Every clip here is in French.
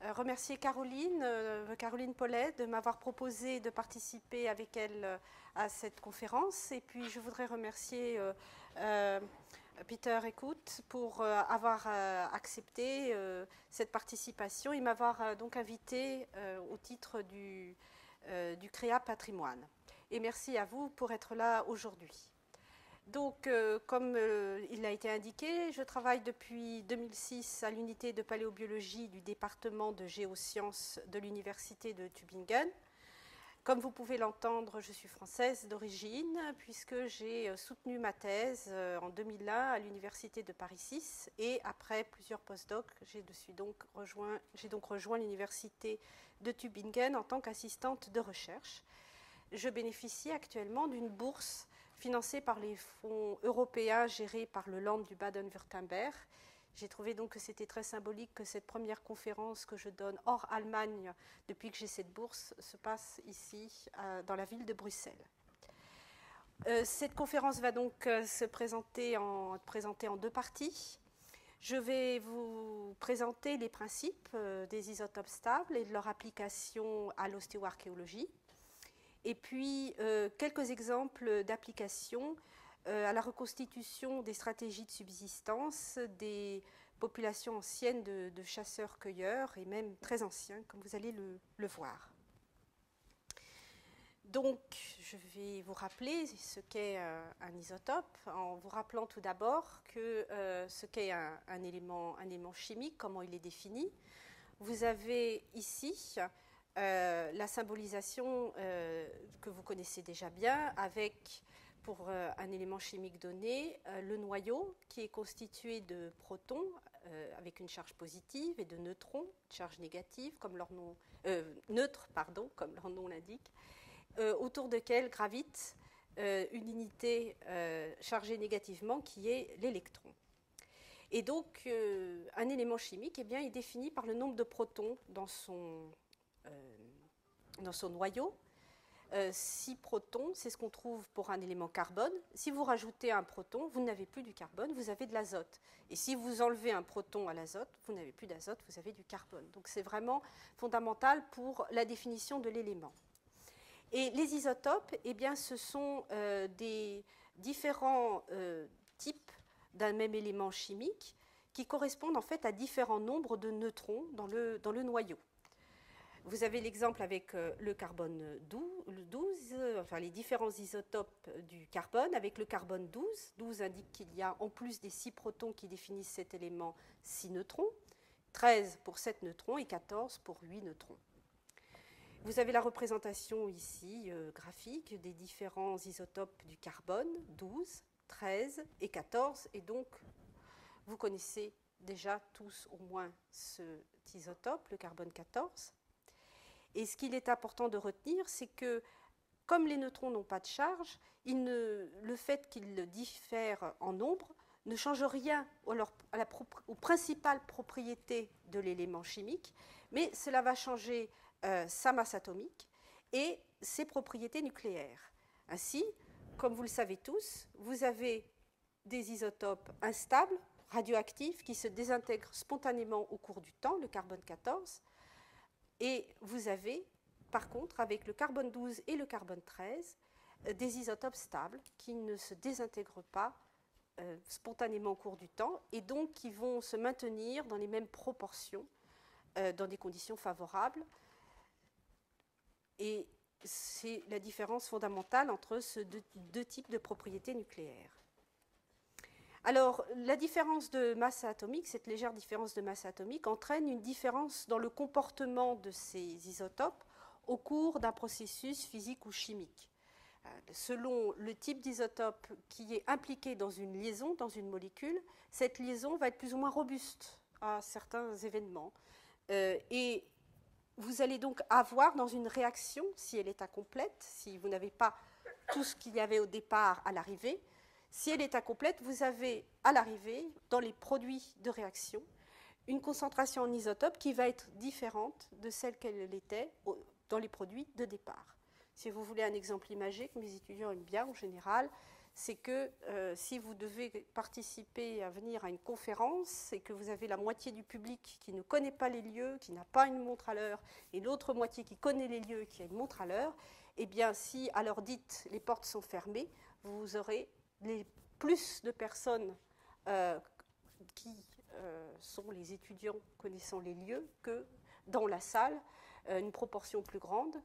remercier Caroline Paulet de m'avoir proposé de participer avec elle à cette conférence. Et puis je voudrais remercier Peter Eckhout pour avoir accepté cette participation et m'avoir donc invité au titre du CREA Patrimoine. Et merci à vous pour être là aujourd'hui. Donc, comme il a été indiqué, je travaille depuis 2006 à l'unité de paléobiologie du département de géosciences de l'université de Tübingen. Comme vous pouvez l'entendre, je suis française d'origine puisque j'ai soutenu ma thèse en 2001 à l'université de Paris 6 et après plusieurs post-docs, j'ai donc rejoint l'université de Tübingen en tant qu'assistante de recherche. Je bénéficie actuellement d'une bourse financée par les fonds européens gérés par le Land du Baden-Württemberg. J'ai trouvé donc que c'était très symbolique que cette première conférence que je donne hors Allemagne depuis que j'ai cette bourse se passe ici, dans la ville de Bruxelles. Cette conférence va donc se présenter en deux parties. Je vais vous présenter les principes des isotopes stables et de leur application à l'ostéoarchéologie. Et puis, quelques exemples d'applications à la reconstitution des stratégies de subsistance des populations anciennes de chasseurs-cueilleurs et même très anciens, comme vous allez le voir. Donc, je vais vous rappeler ce qu'est un isotope, en vous rappelant tout d'abord que ce qu'est un élément chimique, comment il est défini. Vous avez ici la symbolisation que vous connaissez déjà bien avec, pour un élément chimique donné, le noyau qui est constitué de protons avec une charge positive et de neutrons, charge négative, comme leur nom, neutres, pardon, comme leur nom l'indique, autour desquels gravite une unité chargée négativement qui est l'électron. Et donc, un élément chimique est défini par le nombre de protons dans son noyau. 6 protons, c'est ce qu'on trouve pour un élément carbone. Si vous rajoutez un proton, vous n'avez plus du carbone, vous avez de l'azote. Et si vous enlevez un proton à l'azote, vous n'avez plus d'azote, vous avez du carbone. Donc c'est vraiment fondamental pour la définition de l'élément. Et les isotopes, ce sont des différents types d'un même élément chimique qui correspondent en fait à différents nombres de neutrons dans le noyau. Vous avez l'exemple avec le carbone 12, enfin les différents isotopes du carbone, avec le carbone 12. 12 indique qu'il y a, en plus des 6 protons qui définissent cet élément, 6 neutrons, 13 pour 7 neutrons et 14 pour 8 neutrons. Vous avez la représentation ici, graphique, des différents isotopes du carbone, 12, 13 et 14. Et donc, vous connaissez déjà tous au moins cet isotope, le carbone 14. Et ce qu'il est important de retenir, c'est que comme les neutrons n'ont pas de charge, le fait qu'ils diffèrent en nombre ne change rien aux principales propriétés de l'élément chimique, mais cela va changer sa masse atomique et ses propriétés nucléaires. Ainsi, comme vous le savez tous, vous avez des isotopes instables, radioactifs, qui se désintègrent spontanément au cours du temps, le carbone 14, et vous avez, par contre, avec le carbone 12 et le carbone 13, des isotopes stables qui ne se désintègrent pas spontanément au cours du temps et donc qui vont se maintenir dans les mêmes proportions dans des conditions favorables. Et c'est la différence fondamentale entre ces deux types de propriétés nucléaires. Alors, la différence de masse atomique, cette légère différence de masse atomique, entraîne une différence dans le comportement de ces isotopes au cours d'un processus physique ou chimique. Selon le type d'isotope qui est impliqué dans une liaison, dans une molécule, cette liaison va être plus ou moins robuste à certains événements. Et vous allez donc avoir dans une réaction, si elle est incomplète, si vous n'avez pas tout ce qu'il y avait au départ à l'arrivée, si elle est incomplète, vous avez à l'arrivée, dans les produits de réaction, une concentration en isotope qui va être différente de celle qu'elle était dans les produits de départ. Si vous voulez un exemple imagé que mes étudiants aiment bien en général, c'est que si vous devez participer à venir à une conférence et que vous avez la moitié du public qui ne connaît pas les lieux, qui n'a pas une montre à l'heure, et l'autre moitié qui connaît les lieux et qui a une montre à l'heure, eh bien, si à l'heure dite, les portes sont fermées, vous aurez plus de personnes qui sont les étudiants connaissant les lieux que dans la salle, une proportion plus grande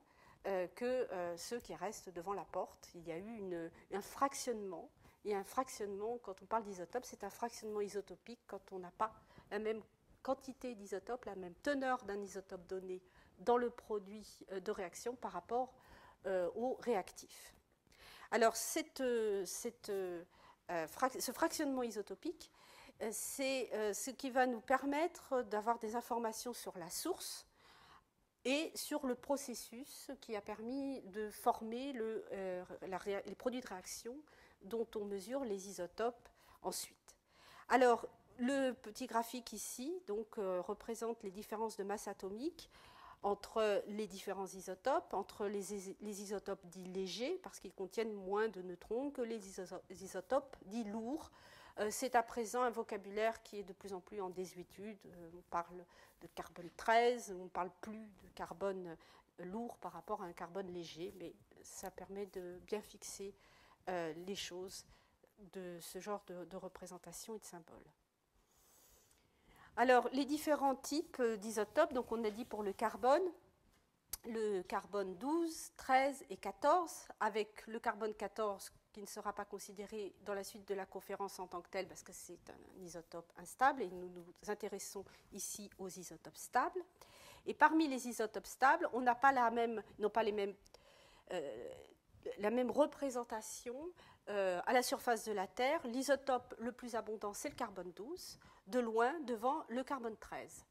que ceux qui restent devant la porte. Il y a eu un fractionnement. Et un fractionnement, quand on parle d'isotope, c'est un fractionnement isotopique quand on n'a pas la même quantité d'isotopes, la même teneur d'un isotope donné dans le produit de réaction par rapport au réactif. Alors, ce fractionnement isotopique, c'est ce qui va nous permettre d'avoir des informations sur la source et sur le processus qui a permis de former les produits de réaction dont on mesure les isotopes ensuite. Alors, le petit graphique ici donc, représente les différences de masse atomique entre les différents isotopes, entre les isotopes dits légers, parce qu'ils contiennent moins de neutrons que les isotopes dits lourds. C'est à présent un vocabulaire qui est de plus en plus en désuétude. On parle de carbone 13, on ne parle plus de carbone lourd par rapport à un carbone léger, mais ça permet de bien fixer les choses de ce genre de représentation et de symboles. Alors, les différents types d'isotopes, donc on a dit pour le carbone 12, 13 et 14, avec le carbone 14 qui ne sera pas considéré dans la suite de la conférence en tant que tel, parce que c'est un isotope instable, et nous nous intéressons ici aux isotopes stables. Et parmi les isotopes stables, on n'a pas la même représentation à la surface de la Terre. L'isotope le plus abondant, c'est le carbone 12, de loin devant le carbone 13.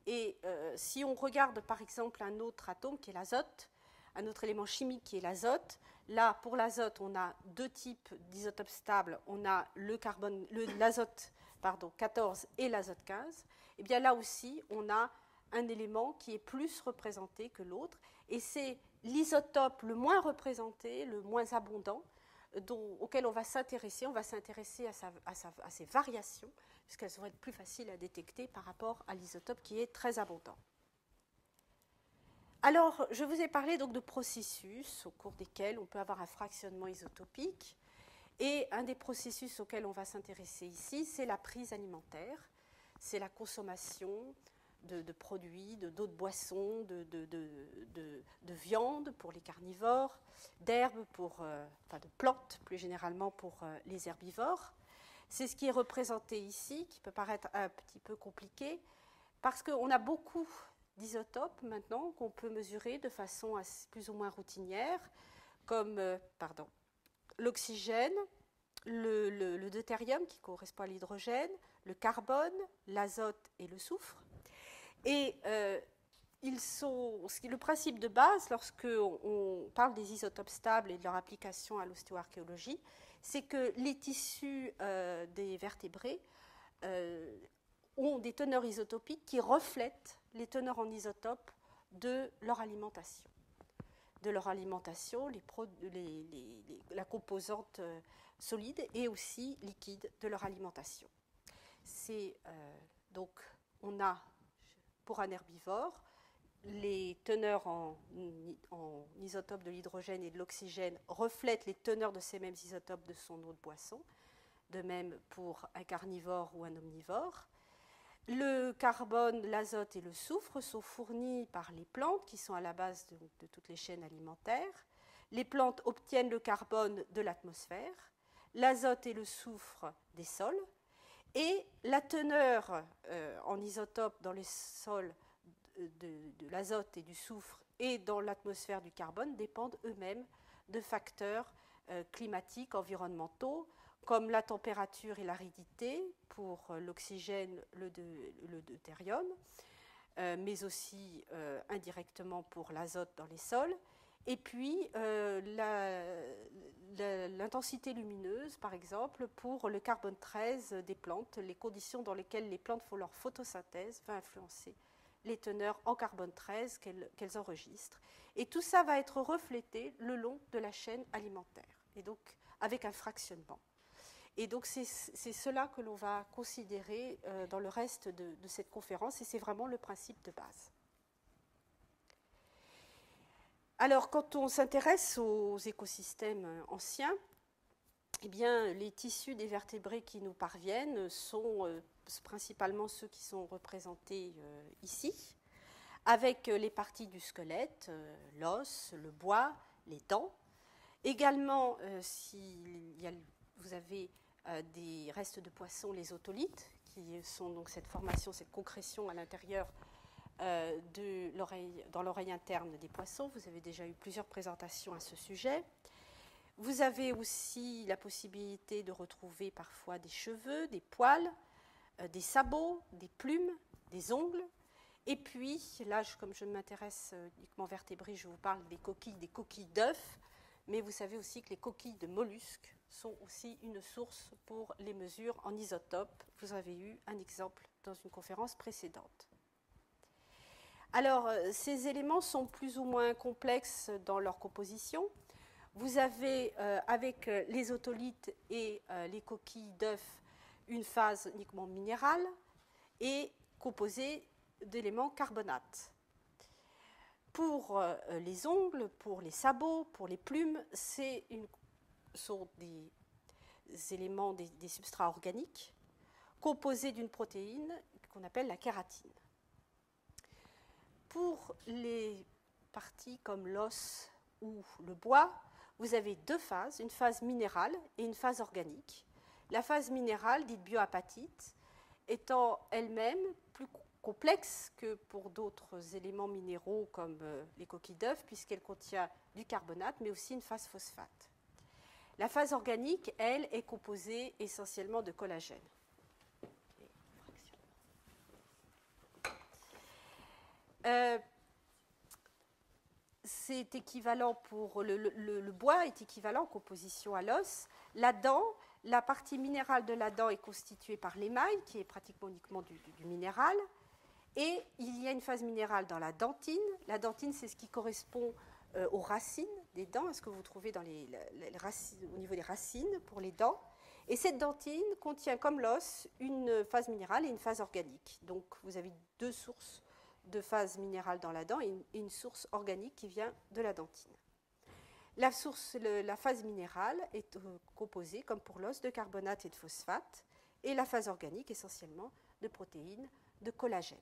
Et si on regarde par exemple un autre atome qui est l'azote, un autre élément chimique qui est l'azote, là pour l'azote on a deux types d'isotopes stables, on a l'azote 14 et l'azote 15, et bien là aussi on a un élément qui est plus représenté que l'autre, et c'est l'isotope le moins représenté, le moins abondant, auquel on va s'intéresser. On va s'intéresser à ces variations, puisqu'elles vont être plus faciles à détecter par rapport à l'isotope qui est très abondant. Alors, je vous ai parlé donc de processus au cours desquels on peut avoir un fractionnement isotopique. Et un des processus auxquels on va s'intéresser ici, c'est la prise alimentaire. C'est la consommation de produits, d'eau de boisson, de viande pour les carnivores, d'herbes de plantes plus généralement pour les herbivores. C'est ce qui est représenté ici, qui peut paraître un petit peu compliqué, parce qu'on a beaucoup d'isotopes maintenant qu'on peut mesurer de façon plus ou moins routinière, comme l'oxygène, le deutérium qui correspond à l'hydrogène, le carbone, l'azote et le soufre. Et le principe de base, lorsqu'on parle des isotopes stables et de leur application à l'ostéoarchéologie, c'est que les tissus des vertébrés ont des teneurs isotopiques qui reflètent les teneurs en isotopes de leur alimentation. La composante solide et aussi liquide de leur alimentation. Donc, on a pour un herbivore, les teneurs en isotopes de l'hydrogène et de l'oxygène reflètent les teneurs de ces mêmes isotopes de son eau de boisson. De même pour un carnivore ou un omnivore. Le carbone, l'azote et le soufre sont fournis par les plantes qui sont à la base de toutes les chaînes alimentaires. Les plantes obtiennent le carbone de l'atmosphère, l'azote et le soufre des sols. Et la teneur en isotopes dans les sols de l'azote et du soufre et dans l'atmosphère du carbone dépendent eux-mêmes de facteurs climatiques, environnementaux, comme la température et l'aridité pour l'oxygène, le deutérium, mais aussi indirectement pour l'azote dans les sols. Et puis l'intensité lumineuse, par exemple, pour le carbone 13 des plantes, les conditions dans lesquelles les plantes font leur photosynthèse va influencer les teneurs en carbone 13 qu'elles enregistrent. Et tout ça va être reflété le long de la chaîne alimentaire. Et donc, avec un fractionnement. Et donc c'est cela que l'on va considérer dans le reste de cette conférence, et c'est vraiment le principe de base. Alors, quand on s'intéresse aux écosystèmes anciens, eh bien, les tissus des vertébrés qui nous parviennent sont principalement ceux qui sont représentés ici, avec les parties du squelette, l'os, le bois, les dents. Également, vous avez des restes de poissons, les otolithes, qui sont donc cette formation, cette concrétion à l'intérieur dans l'oreille interne des poissons. Vous avez déjà eu plusieurs présentations à ce sujet. Vous avez aussi la possibilité de retrouver parfois des cheveux, des poils, des sabots, des plumes, des ongles. Et puis, là, comme je m'intéresse uniquement aux vertébrés, je vous parle des coquilles d'œufs. Mais vous savez aussi que les coquilles de mollusques sont aussi une source pour les mesures en isotopes. Vous avez eu un exemple dans une conférence précédente. Alors, ces éléments sont plus ou moins complexes dans leur composition. Vous avez, avec les otolithes et les coquilles d'œufs, une phase uniquement minérale et composée d'éléments carbonates. Pour les ongles, pour les sabots, pour les plumes, sont des éléments, des substrats organiques composés d'une protéine qu'on appelle la kératine. Pour les parties comme l'os ou le bois, vous avez deux phases, une phase minérale et une phase organique. La phase minérale, dite bioapatite, étant elle-même plus complexe que pour d'autres éléments minéraux comme les coquilles d'œufs, puisqu'elle contient du carbonate, mais aussi une phase phosphate. La phase organique, elle, est composée essentiellement de collagène. C'est équivalent pour le bois est équivalent en composition à l'os. La dent, la partie minérale de la dent est constituée par l'émail, qui est pratiquement uniquement du minéral. Et il y a une phase minérale dans la dentine. La dentine, c'est ce qui correspond aux racines des dents, à ce que vous trouvez dans les racines, au niveau des racines pour les dents. Et cette dentine contient, comme l'os, une phase minérale et une phase organique. Donc, vous avez deux sources de phase minérale dans la dent et une source organique qui vient de la dentine. La phase minérale est composée, comme pour l'os, de carbonate et de phosphate, et la phase organique essentiellement de protéines, de collagène.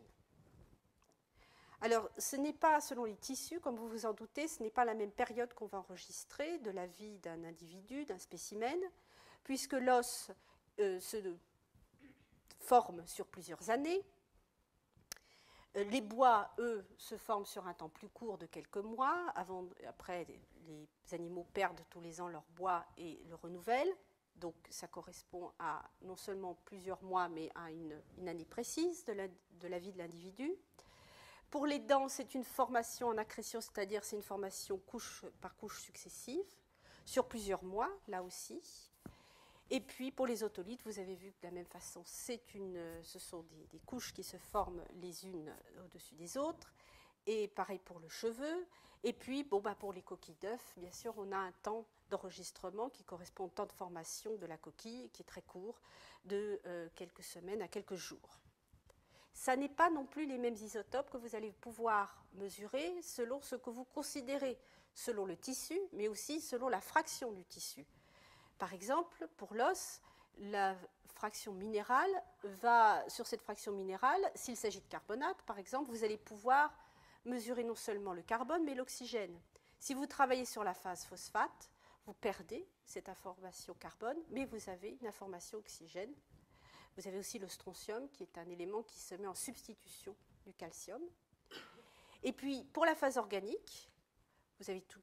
Alors, ce n'est pas, selon les tissus, comme vous vous en doutez, ce n'est pas la même période qu'on va enregistrer de la vie d'un individu, d'un spécimen, puisque l'os se forme sur plusieurs années. Les bois, eux, se forment sur un temps plus court de quelques mois. Après, les animaux perdent tous les ans leur bois et le renouvellent. Donc, ça correspond à non seulement plusieurs mois, mais à une année précise de la vie de l'individu. Pour les dents, c'est une formation en accrétion, c'est-à-dire c'est une formation couche par couche successive, sur plusieurs mois, là aussi. Et puis, pour les otolithes, vous avez vu que de la même façon, ce sont des couches qui se forment les unes au-dessus des autres. Et pareil pour le cheveu. Et puis, pour les coquilles d'œufs, bien sûr, on a un temps d'enregistrement qui correspond au temps de formation de la coquille, qui est très court, de quelques semaines à quelques jours. Ça n'est pas non plus les mêmes isotopes que vous allez pouvoir mesurer selon ce que vous considérez, selon le tissu, mais aussi selon la fraction du tissu. Par exemple, pour l'os, la fraction minérale sur cette fraction minérale, s'il s'agit de carbonate, par exemple, vous allez pouvoir mesurer non seulement le carbone, mais l'oxygène. Si vous travaillez sur la phase phosphate, vous perdez cette information carbone, mais vous avez une information oxygène. Vous avez aussi le strontium, qui est un élément qui se met en substitution du calcium. Et puis, pour la phase organique, vous avez tout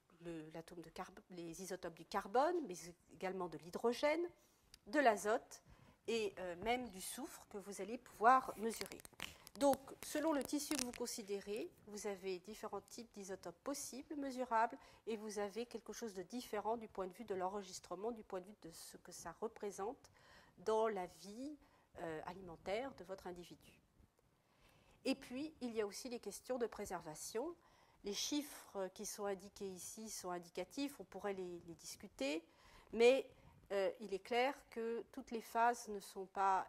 les isotopes du carbone, mais également de l'hydrogène, de l'azote et même du soufre que vous allez pouvoir mesurer. Donc, selon le tissu que vous considérez, vous avez différents types d'isotopes possibles, mesurables, et vous avez quelque chose de différent du point de vue de l'enregistrement, du point de vue de ce que ça représente dans la vie alimentaire de votre individu. Et puis, il y a aussi les questions de préservation. Les chiffres qui sont indiqués ici sont indicatifs, on pourrait les discuter, mais il est clair que toutes les phases n'ont pas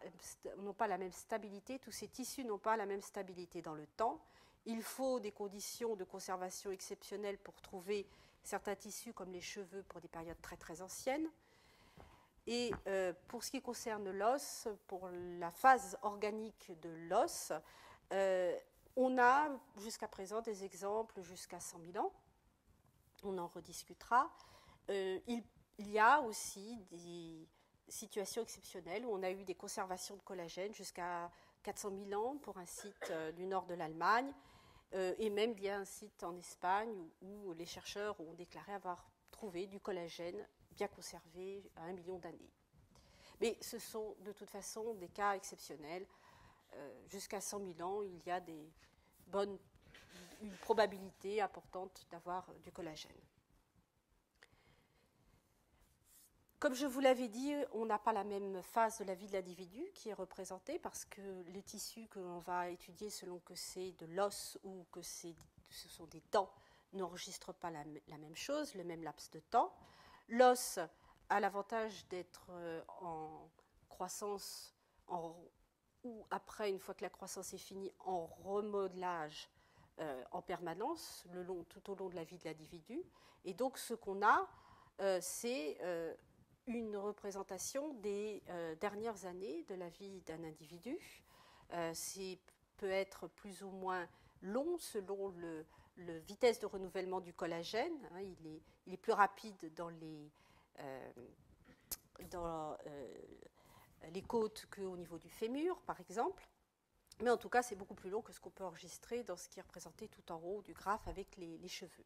la même stabilité, tous ces tissus n'ont pas la même stabilité dans le temps. Il faut des conditions de conservation exceptionnelles pour trouver certains tissus comme les cheveux pour des périodes très très anciennes. Et pour ce qui concerne l'os, pour la phase organique de l'os, on a jusqu'à présent des exemples jusqu'à 100 000 ans. On en rediscutera. Il y a aussi des situations exceptionnelles où on a eu des conservations de collagène jusqu'à 400 000 ans pour un site du nord de l'Allemagne. Et même il y a un site en Espagne où les chercheurs ont déclaré avoir trouvé du collagène bien conservé à 1 million d'années. Mais ce sont de toute façon des cas exceptionnels. Jusqu'à 100 000 ans, il y a une probabilité importante d'avoir du collagène. Comme je vous l'avais dit, on n'a pas la même phase de la vie de l'individu qui est représentée parce que les tissus que l'on va étudier selon que c'est de l'os ou que ce sont des dents n'enregistrent pas la même chose, le même laps de temps. L'os a l'avantage d'être en croissance ou après, une fois que la croissance est finie, en remodelage en permanence tout au long de la vie de l'individu. Et donc ce qu'on a, c'est une représentation des dernières années de la vie d'un individu. Peut être plus ou moins long selon le vitesse de renouvellement du collagène. Il est plus rapide dans les côtes qu'au niveau du fémur, par exemple. Mais en tout cas, c'est beaucoup plus long que ce qu'on peut enregistrer dans ce qui est représenté tout en haut du graphe avec les cheveux.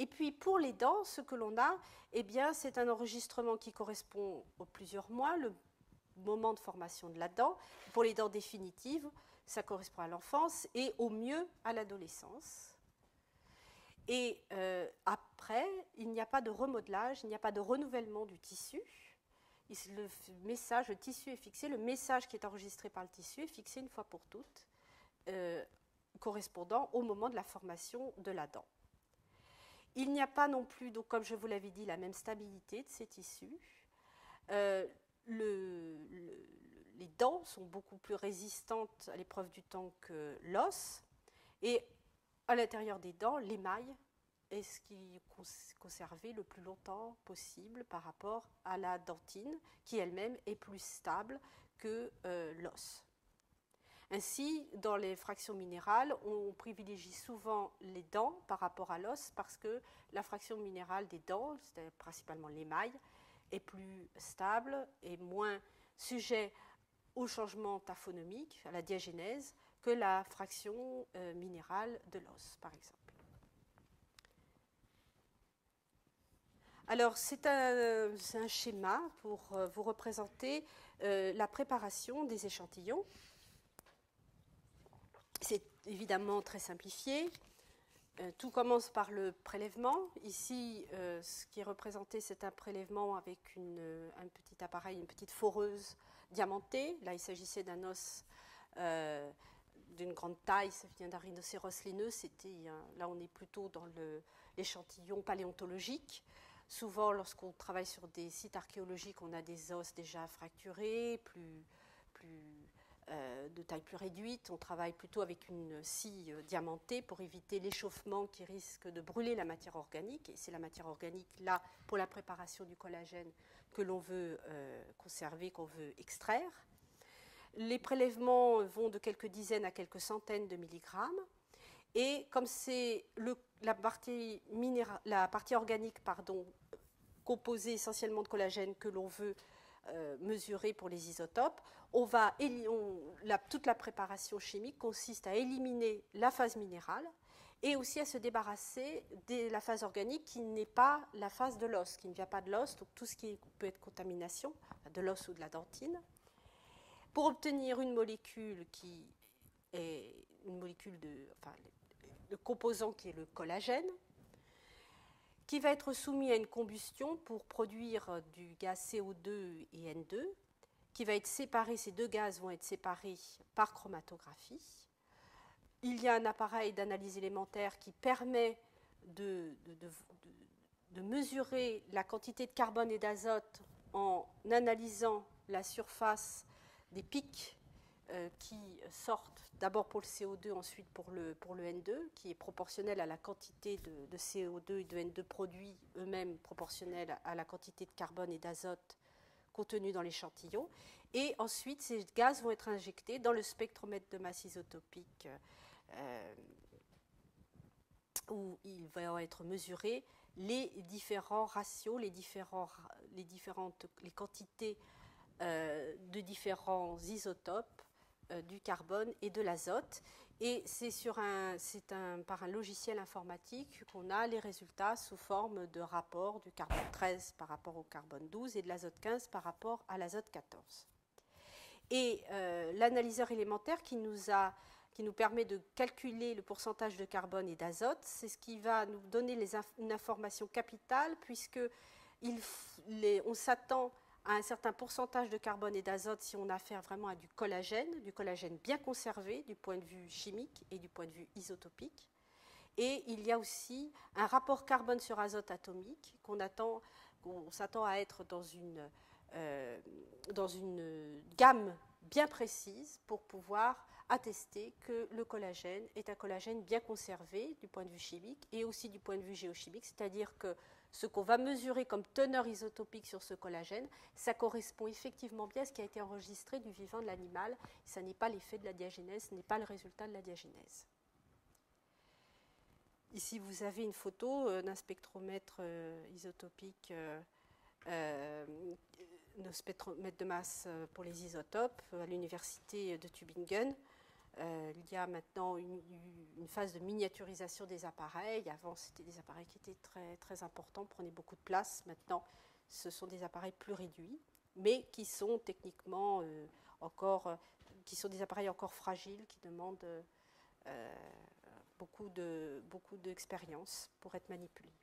Et puis pour les dents, ce que l'on a, eh bien, c'est un enregistrement qui correspond aux plusieurs mois, le moment de formation de la dent. Pour les dents définitives, ça correspond à l'enfance et au mieux à l'adolescence. Et après, il n'y a pas de remodelage, il n'y a pas de renouvellement du tissu. Le tissu est fixé, le message qui est enregistré par le tissu est fixé une fois pour toutes, correspondant au moment de la formation de la dent. Il n'y a pas non plus, donc, comme je vous l'avais dit, la même stabilité de ces tissus. Les dents sont beaucoup plus résistantes à l'épreuve du temps que l'os. Et à l'intérieur des dents, l'émail est ce qui est conservé le plus longtemps possible par rapport à la dentine, qui elle-même est plus stable que l'os. Ainsi, dans les fractions minérales, on privilégie souvent les dents par rapport à l'os parce que la fraction minérale des dents, c'est principalement l'émail, est plus stable et moins sujet au changement taphonomique, à la diagénèse, que la fraction minérale de l'os, par exemple. Alors, c'est un schéma pour vous représenter la préparation des échantillons. C'est évidemment très simplifié. Tout commence par le prélèvement. Ici, ce qui est représenté, c'est un prélèvement avec un petit appareil, une petite foreuse diamantée. Là, il s'agissait d'un os d'une grande taille, ça vient d'un rhinocéros laineux. Là, on est plutôt dans l'échantillon paléontologique. Souvent, lorsqu'on travaille sur des sites archéologiques, on a des os déjà fracturés, de taille plus réduite. On travaille plutôt avec une scie diamantée pour éviter l'échauffement qui risque de brûler la matière organique. Et c'est la matière organique, là, pour la préparation du collagène, que l'on veut conserver, qu'on veut extraire. Les prélèvements vont de quelques dizaines à quelques centaines de milligrammes. Et comme c'est la partie organique composée essentiellement de collagène que l'on veut mesurer pour les isotopes, toute la préparation chimique consiste à éliminer la phase minérale et aussi à se débarrasser de la phase organique qui n'est pas la phase de l'os, qui ne vient pas de l'os, donc tout ce qui peut être contamination de l'os ou de la dentine, pour obtenir une molécule qui est une molécule le composant qui est le collagène, qui va être soumis à une combustion pour produire du gaz CO2 et N2, qui va être séparé, ces deux gaz vont être séparés par chromatographie. Il y a un appareil d'analyse élémentaire qui permet de mesurer la quantité de carbone et d'azote en analysant la surface des pics qui sortent d'abord pour le CO2, ensuite pour le N2, qui est proportionnel à la quantité de CO2 et de N2 produits eux-mêmes proportionnels à la quantité de carbone et d'azote contenus dans l'échantillon. Et ensuite, ces gaz vont être injectés dans le spectromètre de masse isotopique où il va être mesuré les différents ratios, les quantités de différents isotopes du carbone et de l'azote. Et c'est par un logiciel informatique qu'on a les résultats sous forme de rapport du carbone 13 par rapport au carbone 12 et de l'azote 15 par rapport à l'azote 14. Et l'analyseur élémentaire qui nous permet de calculer le pourcentage de carbone et d'azote, c'est ce qui va nous donner une information capitale, puisque on s'attend à un certain pourcentage de carbone et d'azote si on a affaire vraiment à du collagène bien conservé du point de vue chimique et du point de vue isotopique. Et il y a aussi un rapport carbone sur azote atomique qu'on s'attend à être dans une gamme bien précise pour pouvoir attester que le collagène est un collagène bien conservé du point de vue chimique et aussi du point de vue géochimique, c'est-à-dire que ce qu'on va mesurer comme teneur isotopique sur ce collagène, ça correspond effectivement bien à ce qui a été enregistré du vivant de l'animal. Ça n'est pas l'effet de la diagénèse, ce n'est pas le résultat de la diagénèse. Ici, vous avez une photo d'un spectromètre isotopique, de spectromètre de masse pour les isotopes à l'université de Tübingen. Il y a maintenant une phase de miniaturisation des appareils. Avant, c'était des appareils qui étaient très, très importants, prenaient beaucoup de place. Maintenant, ce sont des appareils plus réduits, mais qui sont techniquement qui sont des appareils encore fragiles, qui demandent beaucoup d'expérience pour être manipulés.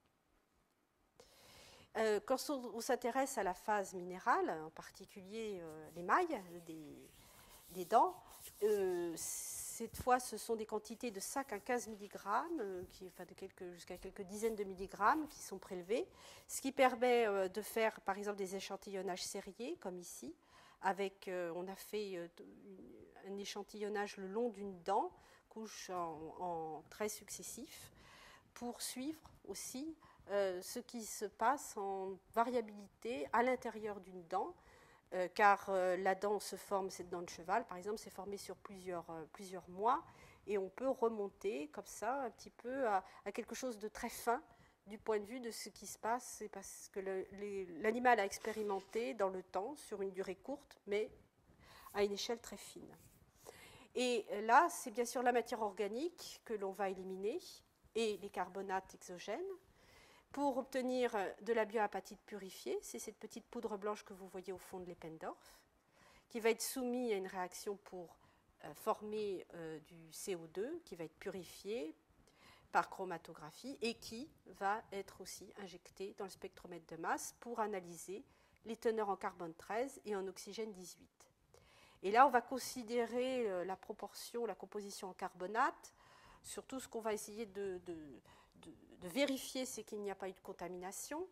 Quand on s'intéresse à la phase minérale, en particulier l'émail des dents, cette fois, ce sont des quantités de 5 à 15 mg, jusqu'à quelques dizaines de milligrammes qui sont prélevés, ce qui permet de faire, par exemple, des échantillonnages sériés, comme ici. On a fait un échantillonnage le long d'une dent, couche en traits successifs, pour suivre aussi ce qui se passe en variabilité à l'intérieur d'une dent, car la dent se forme, cette dent de cheval, par exemple, s'est formée sur plusieurs mois, et on peut remonter comme ça un petit peu à quelque chose de très fin du point de vue de ce qui se passe. C'est parce que l'animal a expérimenté dans le temps, sur une durée courte, mais à une échelle très fine. Et là, c'est bien sûr la matière organique que l'on va éliminer, et les carbonates exogènes, pour obtenir de la bioapatite purifiée. C'est cette petite poudre blanche que vous voyez au fond de l'Eppendorf, qui va être soumise à une réaction pour former du CO2, qui va être purifié par chromatographie et qui va être aussi injecté dans le spectromètre de masse pour analyser les teneurs en carbone 13 et en oxygène 18. Et là, on va considérer la proportion, la composition en carbonate. Surtout, ce qu'on va essayer de vérifier, c'est qu'il n'y a pas eu de contamination.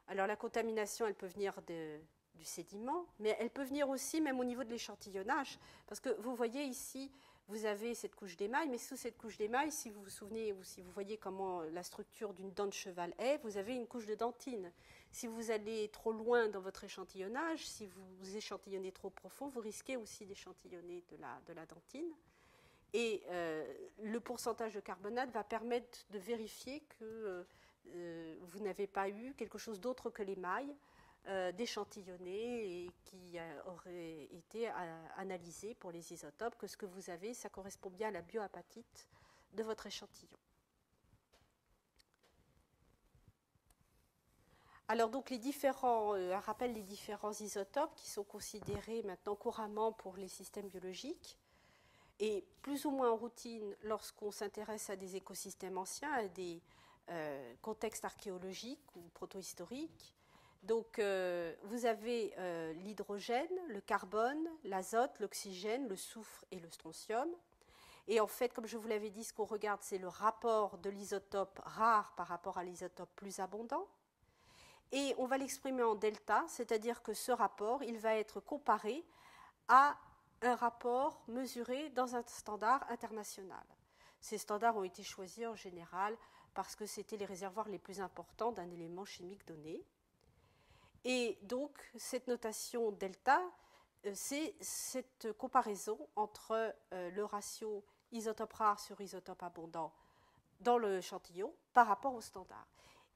Alors la contamination, elle peut venir du sédiment, mais elle peut venir aussi même au niveau de l'échantillonnage, parce que vous voyez ici, vous avez cette couche d'émail, mais sous cette couche d'émail, si vous vous souvenez ou si vous voyez comment la structure d'une dent de cheval est, vous avez une couche de dentine. Si vous allez trop loin dans votre échantillonnage, si vous échantillonnez trop profond, vous risquez aussi d'échantillonner de la dentine. Et le pourcentage de carbonate va permettre de vérifier que vous n'avez pas eu quelque chose d'autre que l'émail d'échantillonné et qui aurait été analysé pour les isotopes, que ce que vous avez, ça correspond bien à la bioapatite de votre échantillon. Alors donc un rappel des différents isotopes qui sont considérés maintenant couramment pour les systèmes biologiques, et plus ou moins en routine lorsqu'on s'intéresse à des écosystèmes anciens, à des contextes archéologiques ou protohistoriques. Donc, vous avez l'hydrogène, le carbone, l'azote, l'oxygène, le soufre et le strontium. Et en fait, comme je vous l'avais dit, ce qu'on regarde, c'est le rapport de l'isotope rare par rapport à l'isotope plus abondant. Et on va l'exprimer en delta, c'est-à-dire que ce rapport, il va être comparé à un rapport mesuré dans un standard international. Ces standards ont été choisis en général parce que c'était les réservoirs les plus importants d'un élément chimique donné. Et donc, cette notation delta, c'est cette comparaison entre le ratio isotope rare sur isotope abondant dans l'échantillon par rapport au standard.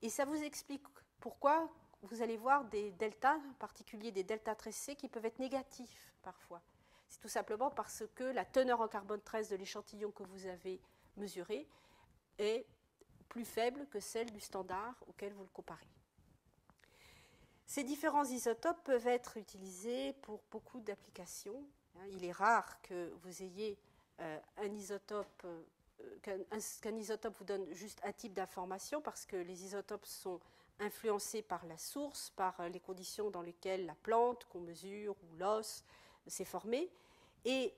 Et ça vous explique pourquoi vous allez voir des deltas, en particulier des delta 13C, qui peuvent être négatifs parfois. C'est tout simplement parce que la teneur en carbone 13 de l'échantillon que vous avez mesuré est plus faible que celle du standard auquel vous le comparez. Ces différents isotopes peuvent être utilisés pour beaucoup d'applications. Il est rare que vous ayez un isotope, qu'un isotope vous donne juste un type d'information, parce que les isotopes sont influencés par la source, par les conditions dans lesquelles la plante qu'on mesure ou l'os s'est formé. Et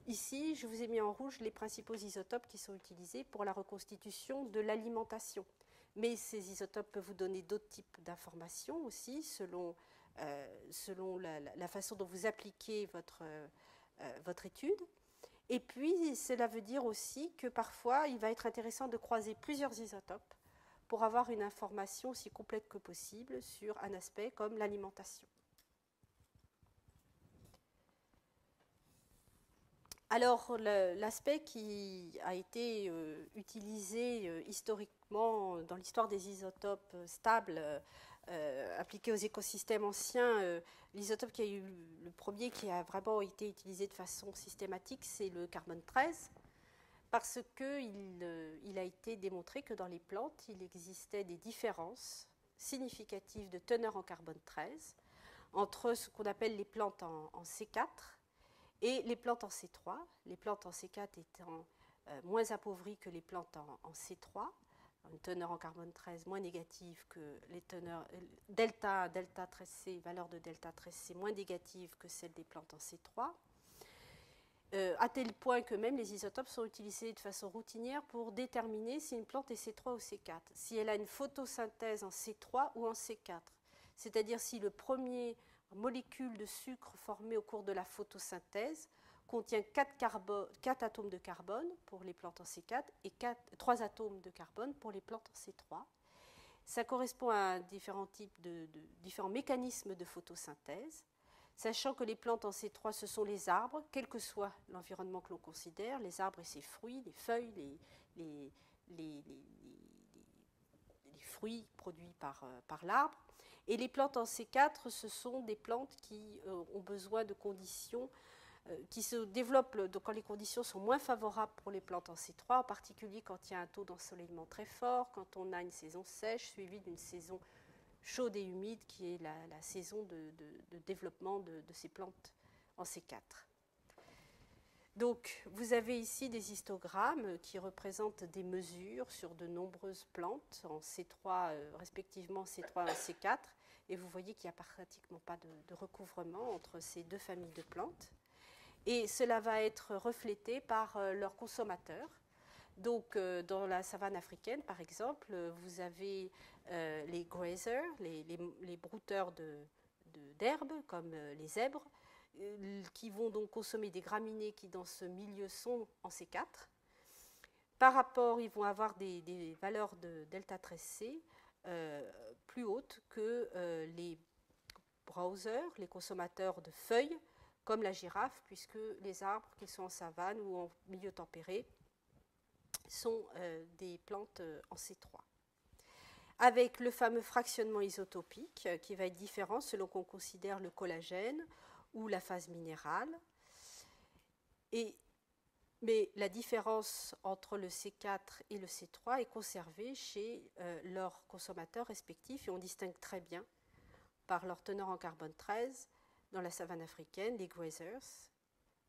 ici, je vous ai mis en rouge les principaux isotopes qui sont utilisés pour la reconstitution de l'alimentation. Mais ces isotopes peuvent vous donner d'autres types d'informations aussi, selon la façon dont vous appliquez votre étude. Et puis, cela veut dire aussi que parfois, il va être intéressant de croiser plusieurs isotopes pour avoir une information aussi complète que possible sur un aspect comme l'alimentation. Alors, l'aspect qui a été utilisé historiquement dans l'histoire des isotopes stables appliqués aux écosystèmes anciens, l'isotope qui a eu le premier qui a vraiment été utilisé de façon systématique, c'est le carbone 13, parce qu'il a été démontré que dans les plantes, il existait des différences significatives de teneur en carbone 13 entre ce qu'on appelle les plantes en C4 et les plantes en C3, les plantes en C4 étant moins appauvries que les plantes en C3, une teneur en carbone 13 moins négative que les teneurs delta 13C, valeur de delta 13C moins négative que celle des plantes en C3, à tel point que même les isotopes sont utilisés de façon routinière pour déterminer si une plante est C3 ou C4, si elle a une photosynthèse en C3 ou en C4, c'est-à-dire si le premier molécule de sucre formée au cours de la photosynthèse contient 4 atomes de carbone pour les plantes en C4 et 3 atomes de carbone pour les plantes en C3. Ça correspond à différents mécanismes de photosynthèse, sachant que les plantes en C3, ce sont les arbres, quel que soit l'environnement que l'on considère, les arbres et ses fruits, les feuilles, les fruits produits par l'arbre. Et les plantes en C4, ce sont des plantes qui ont besoin de conditions qui se développent quand les conditions sont moins favorables pour les plantes en C3, en particulier quand il y a un taux d'ensoleillement très fort, quand on a une saison sèche suivie d'une saison chaude et humide qui est la saison de développement de ces plantes en C4. Donc, vous avez ici des histogrammes qui représentent des mesures sur de nombreuses plantes en C3, respectivement C3 et C4, et vous voyez qu'il n'y a pratiquement pas de recouvrement entre ces deux familles de plantes. Et cela va être reflété par leurs consommateurs. Donc, dans la savane africaine, par exemple, vous avez les grazers, les brouteurs d'herbes, comme les zèbres, qui vont donc consommer des graminées qui, dans ce milieu, sont en C4. Par rapport, ils vont avoir des valeurs de delta 13C plus hautes que les browsers, les consommateurs de feuilles, comme la girafe, puisque les arbres, qu'ils soient en savane ou en milieu tempéré, sont des plantes en C3. Avec le fameux fractionnement isotopique, qui va être différent selon qu'on considère le collagène ou la phase minérale. Mais la différence entre le C4 et le C3 est conservée chez leurs consommateurs respectifs, et on distingue très bien par leur teneur en carbone 13 dans la savane africaine, des grazers,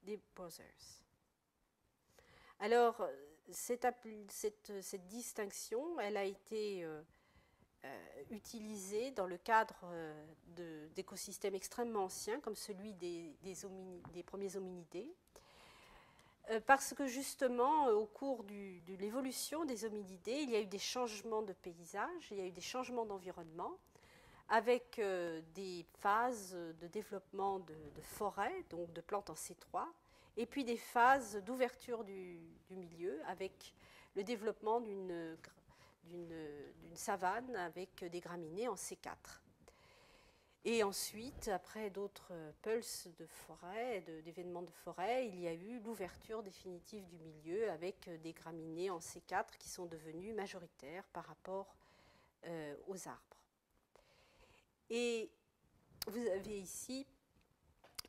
des browsers. Alors, cette distinction, elle a été utilisée dans le cadre d'écosystèmes extrêmement anciens, comme celui des premiers hominidés, parce que justement, au cours de l'évolution des hominidés, il y a eu des changements de paysage, il y a eu des changements d'environnement. avec des phases de développement de forêts, donc de plantes en C3, et puis des phases d'ouverture du milieu avec le développement d'une savane avec des graminées en C4. Et ensuite, après d'autres pulses de forêt, d'événements de forêt, il y a eu l'ouverture définitive du milieu avec des graminées en C4 qui sont devenues majoritaires par rapport aux arbres. Et vous avez ici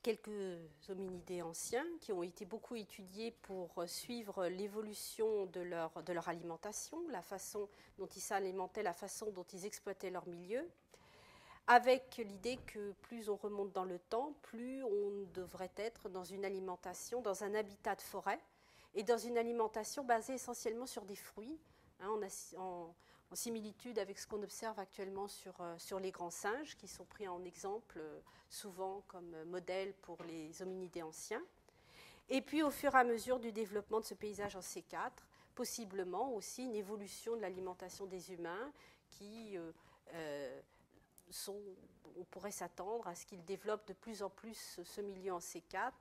quelques hominidés anciens qui ont été beaucoup étudiés pour suivre l'évolution de leur alimentation, la façon dont ils s'alimentaient, la façon dont ils exploitaient leur milieu, avec l'idée que plus on remonte dans le temps, plus on devrait être dans une alimentation, dans un habitat de forêt, et dans une alimentation basée essentiellement sur des fruits, hein, en similitude avec ce qu'on observe actuellement sur les grands singes, qui sont pris en exemple souvent comme modèle pour les hominidés anciens. Et puis au fur et à mesure du développement de ce paysage en C4, possiblement aussi une évolution de l'alimentation des humains qui on pourrait s'attendre à ce qu'ils développent de plus en plus ce milieu en C4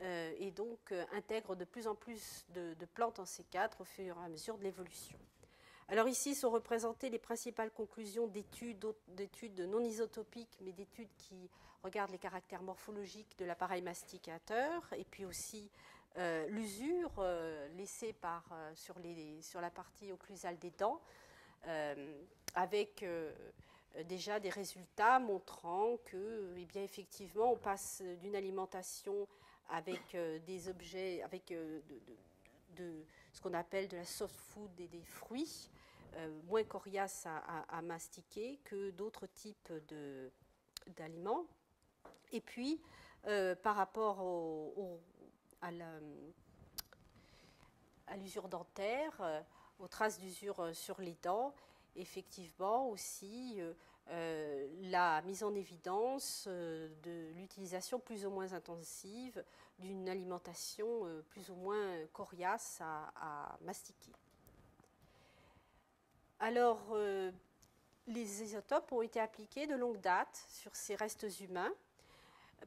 et donc intègrent de plus en plus de plantes en C4 au fur et à mesure de l'évolution. Alors ici sont représentées les principales conclusions d'études non isotopiques, mais d'études qui regardent les caractères morphologiques de l'appareil masticateur, et puis aussi l'usure laissée sur la partie occlusale des dents, avec déjà des résultats montrant que, eh bien, effectivement, on passe d'une alimentation avec des objets, avec ce qu'on appelle de la soft food et des fruits, moins coriaces à mastiquer que d'autres types d'aliments. Et puis, par rapport à l'usure dentaire, aux traces d'usure sur les dents, effectivement aussi la mise en évidence de l'utilisation plus ou moins intensive d'une alimentation plus ou moins coriace à mastiquer. Alors, les isotopes ont été appliqués de longue date sur ces restes humains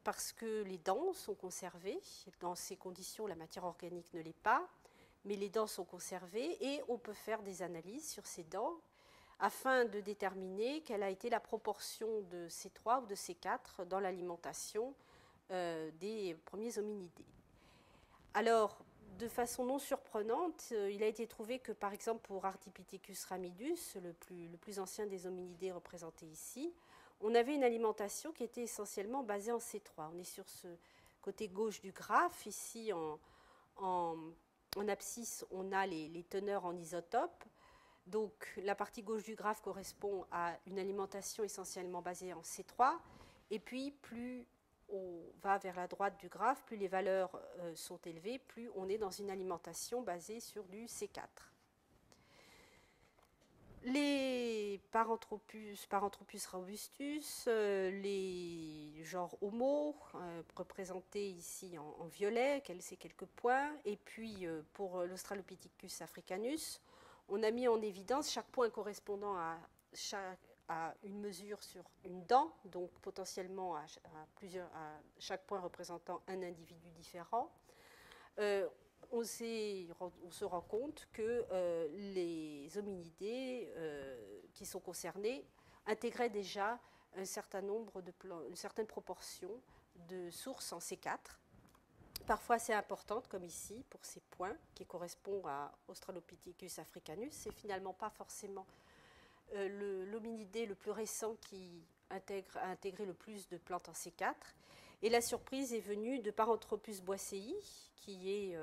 parce que les dents sont conservées. Dans ces conditions, la matière organique ne l'est pas, mais les dents sont conservées et on peut faire des analyses sur ces dents afin de déterminer quelle a été la proportion de C3 ou de C4 dans l'alimentation des premiers hominidés. Alors, de façon non surprenante, il a été trouvé que, par exemple, pour Ardipithecus ramidus, le plus ancien des hominidés représentés ici, on avait une alimentation qui était essentiellement basée en C3. On est sur ce côté gauche du graphe. Ici, en abscisse, on a les teneurs en isotopes. Donc, la partie gauche du graphe correspond à une alimentation essentiellement basée en C3. Et puis, plus on va vers la droite du graphe, plus les valeurs sont élevées, plus on est dans une alimentation basée sur du C4. Les Paranthropus robustus, les genres Homo, représentés ici en violet, ces quelques points, et puis pour l'Australopithecus africanus, on a mis en évidence chaque point correspondant à une mesure sur une dent, donc potentiellement à chaque point représentant un individu différent. On se rend compte que les hominidés qui sont concernés intégraient déjà une certaine proportion de sources en C4, parfois assez importante, comme ici, pour ces points qui correspondent à Australopithecus africanus. C'est finalement pas forcément l'hominidé le plus récent qui a intégré le plus de plantes en C4. Et la surprise est venue de Paranthropus boissei, qui est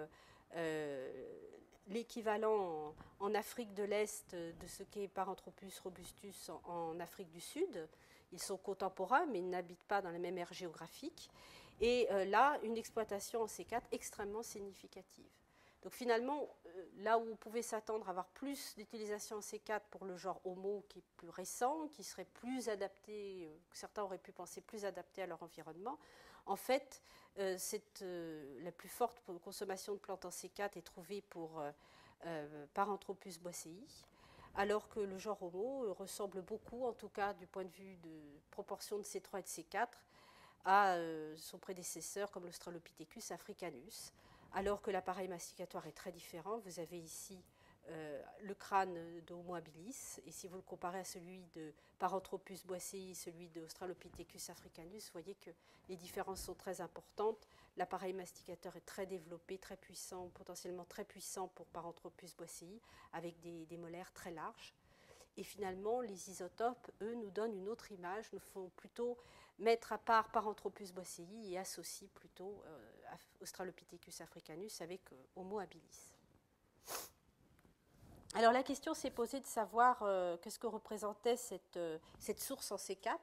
l'équivalent en Afrique de l'Est de ce qu'est Paranthropus robustus en Afrique du Sud. Ils sont contemporains, mais ils n'habitent pas dans la même aire géographique. Et là, une exploitation en C4 extrêmement significative. Donc finalement, là où on pouvait s'attendre à avoir plus d'utilisation en C4 pour le genre Homo qui est plus récent, qui serait plus adapté, certains auraient pu penser plus adapté à leur environnement, en fait, la plus forte consommation de plantes en C4 est trouvée pour Paranthropus boissei, alors que le genre Homo ressemble beaucoup, en tout cas du point de vue de proportion de C3 et de C4, à son prédécesseur comme l'Australopithecus africanus, alors que l'appareil masticatoire est très différent. Vous avez ici le crâne de Homo habilis, et si vous le comparez à celui de Paranthropus boissei, celui de Australopithecus africanus, vous voyez que les différences sont très importantes. L'appareil masticateur est très développé, très puissant, potentiellement très puissant pour Paranthropus boissei, avec des molaires très larges. Et finalement, les isotopes, eux, nous donnent une autre image, nous font plutôt mettre à part Paranthropus boissei et associent plutôt Australopithecus africanus avec Homo habilis. Alors la question s'est posée de savoir qu'est-ce que représentait cette source en C4,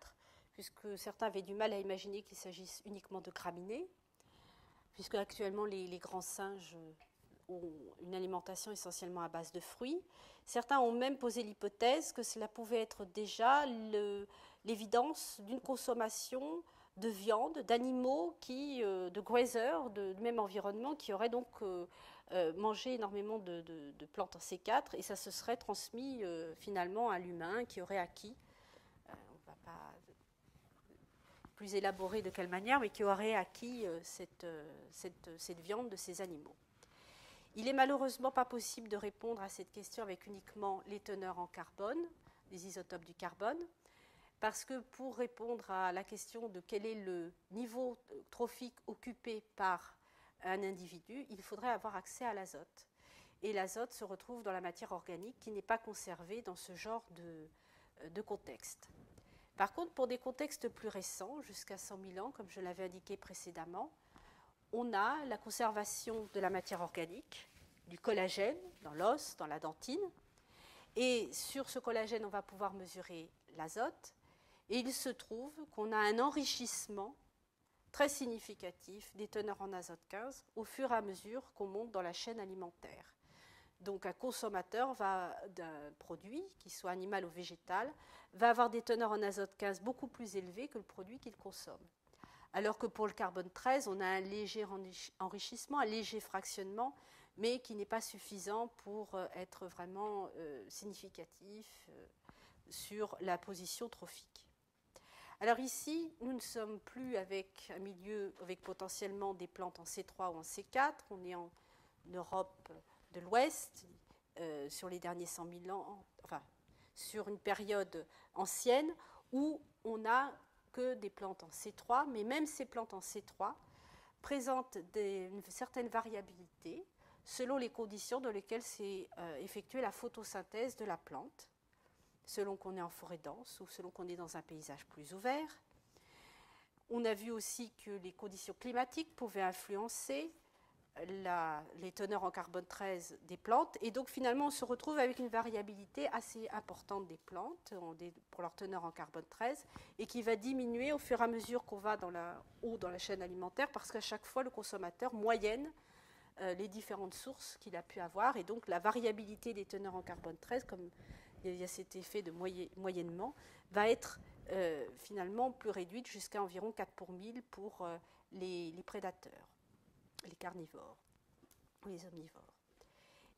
puisque certains avaient du mal à imaginer qu'il s'agisse uniquement de graminées, puisque actuellement les grands singes ont une alimentation essentiellement à base de fruits. Certains ont même posé l'hypothèse que cela pouvait être déjà l'évidence d'une consommation de viande, d'animaux de grazers, de même environnement, qui auraient donc mangé énormément de plantes en C4, et ça se serait transmis finalement à l'humain qui aurait acquis, on ne va pas plus élaborer de quelle manière, mais qui aurait acquis cette viande de ces animaux. Il n'est malheureusement pas possible de répondre à cette question avec uniquement les teneurs en carbone, les isotopes du carbone, parce que pour répondre à la question de quel est le niveau trophique occupé par un individu, il faudrait avoir accès à l'azote. Et l'azote se retrouve dans la matière organique qui n'est pas conservée dans ce genre de contexte. Par contre, pour des contextes plus récents, jusqu'à 100 000 ans, comme je l'avais indiqué précédemment, on a la conservation de la matière organique, du collagène dans l'os, dans la dentine. Et sur ce collagène, on va pouvoir mesurer l'azote. Et il se trouve qu'on a un enrichissement très significatif des teneurs en azote 15 au fur et à mesure qu'on monte dans la chaîne alimentaire. Donc un consommateur d'un produit, qu'il soit animal ou végétal, va avoir des teneurs en azote 15 beaucoup plus élevées que le produit qu'il consomme. Alors que pour le carbone 13, on a un léger enrichissement, un léger fractionnement, mais qui n'est pas suffisant pour être vraiment significatif sur la position trophique. Alors ici, nous ne sommes plus avec un milieu avec potentiellement des plantes en C3 ou en C4. On est en Europe de l'Ouest, sur les derniers 100 000 ans, enfin, sur une période ancienne, où on n'a que des plantes en C3, mais même ces plantes en C3 présentent une certaine variabilité selon les conditions dans lesquelles s'est effectuée la photosynthèse de la plante, selon qu'on est en forêt dense ou selon qu'on est dans un paysage plus ouvert. On a vu aussi que les conditions climatiques pouvaient influencer les teneurs en carbone 13 des plantes, et donc finalement on se retrouve avec une variabilité assez importante des plantes pour leur teneur en carbone 13, et qui va diminuer au fur et à mesure qu'on va haut dans la chaîne alimentaire, parce qu'à chaque fois le consommateur moyenne les différentes sources qu'il a pu avoir, et donc la variabilité des teneurs en carbone 13, comme il y a cet effet de moyennement, va être finalement plus réduite, jusqu'à environ 4 pour 1000 pour les prédateurs, les carnivores ou les omnivores.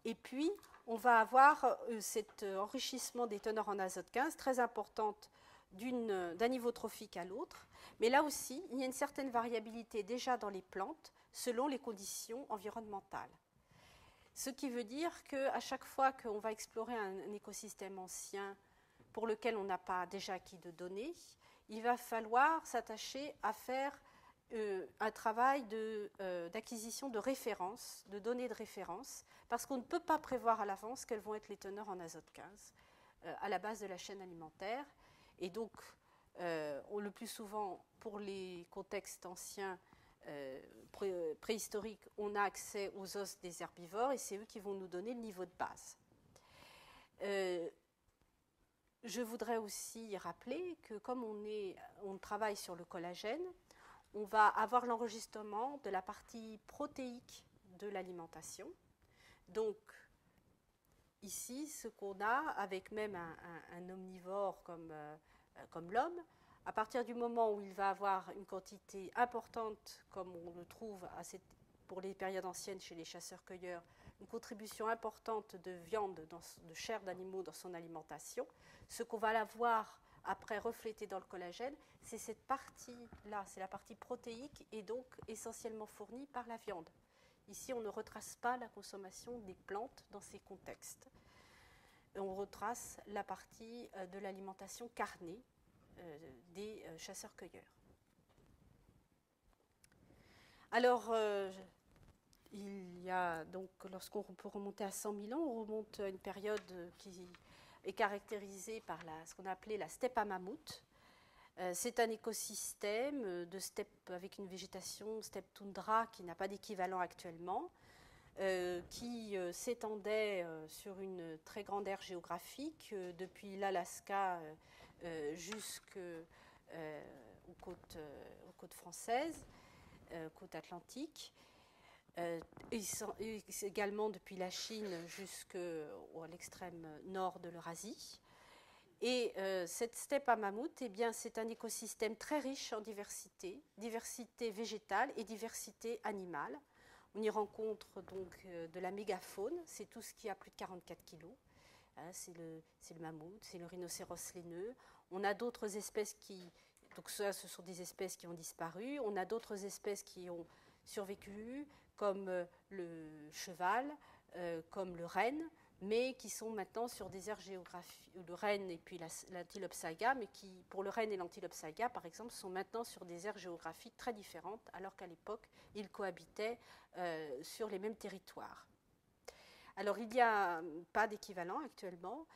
Et puis, on va avoir cet enrichissement des teneurs en azote 15, très importante d'un niveau trophique à l'autre. Mais là aussi, il y a une certaine variabilité déjà dans les plantes selon les conditions environnementales. Ce qui veut dire qu'à chaque fois qu'on va explorer un écosystème ancien pour lequel on n'a pas déjà acquis de données, il va falloir s'attacher à faire un travail d'acquisition de références, de données de référence, parce qu'on ne peut pas prévoir à l'avance quelles vont être les teneurs en azote 15 à la base de la chaîne alimentaire. Et donc, le plus souvent, pour les contextes anciens, préhistoriques, on a accès aux os des herbivores, et c'est eux qui vont nous donner le niveau de base. Je voudrais aussi rappeler que comme on travaille sur le collagène, on va avoir l'enregistrement de la partie protéique de l'alimentation. Donc, ici, ce qu'on a, avec même un omnivore comme l'homme, à partir du moment où il va avoir une quantité importante, comme on le trouve pour les périodes anciennes chez les chasseurs-cueilleurs, une contribution importante de viande, de chair d'animaux dans son alimentation. Ce qu'on va la voir après reflété dans le collagène, c'est cette partie-là, c'est la partie protéique et donc essentiellement fournie par la viande. Ici, on ne retrace pas la consommation des plantes dans ces contextes. On retrace la partie de l'alimentation carnée des chasseurs-cueilleurs. Alors, il y a donc, lorsqu'on peut remonter à 100 000 ans, on remonte à une période qui est caractérisée par ce qu'on a appelé la steppe à mammouth. C'est un écosystème de steppe avec une végétation steppe toundra qui n'a pas d'équivalent actuellement, qui s'étendait sur une très grande aire géographique, depuis l'Alaska jusqu'aux côtes françaises, côte atlantique, et également depuis la Chine jusqu'à l'extrême nord de l'Eurasie. Et cette steppe à mammouth, eh bien, c'est un écosystème très riche en diversité, diversité végétale et diversité animale. On y rencontre donc de la mégafaune, c'est tout ce qui a plus de 44 kilos. C'est le mammouth, c'est le rhinocéros laineux. On a d'autres espèces donc ça, ce sont des espèces qui ont disparu. On a d'autres espèces qui ont survécu, comme le cheval, comme le renne, mais qui sont maintenant sur des aires géographiques, le renne et puis l'antilope saiga, mais qui, pour le renne et l'antilope saiga, par exemple, sont maintenant sur des aires géographiques très différentes, alors qu'à l'époque, ils cohabitaient sur les mêmes territoires. Alors, il n'y a pas d'équivalent actuellement.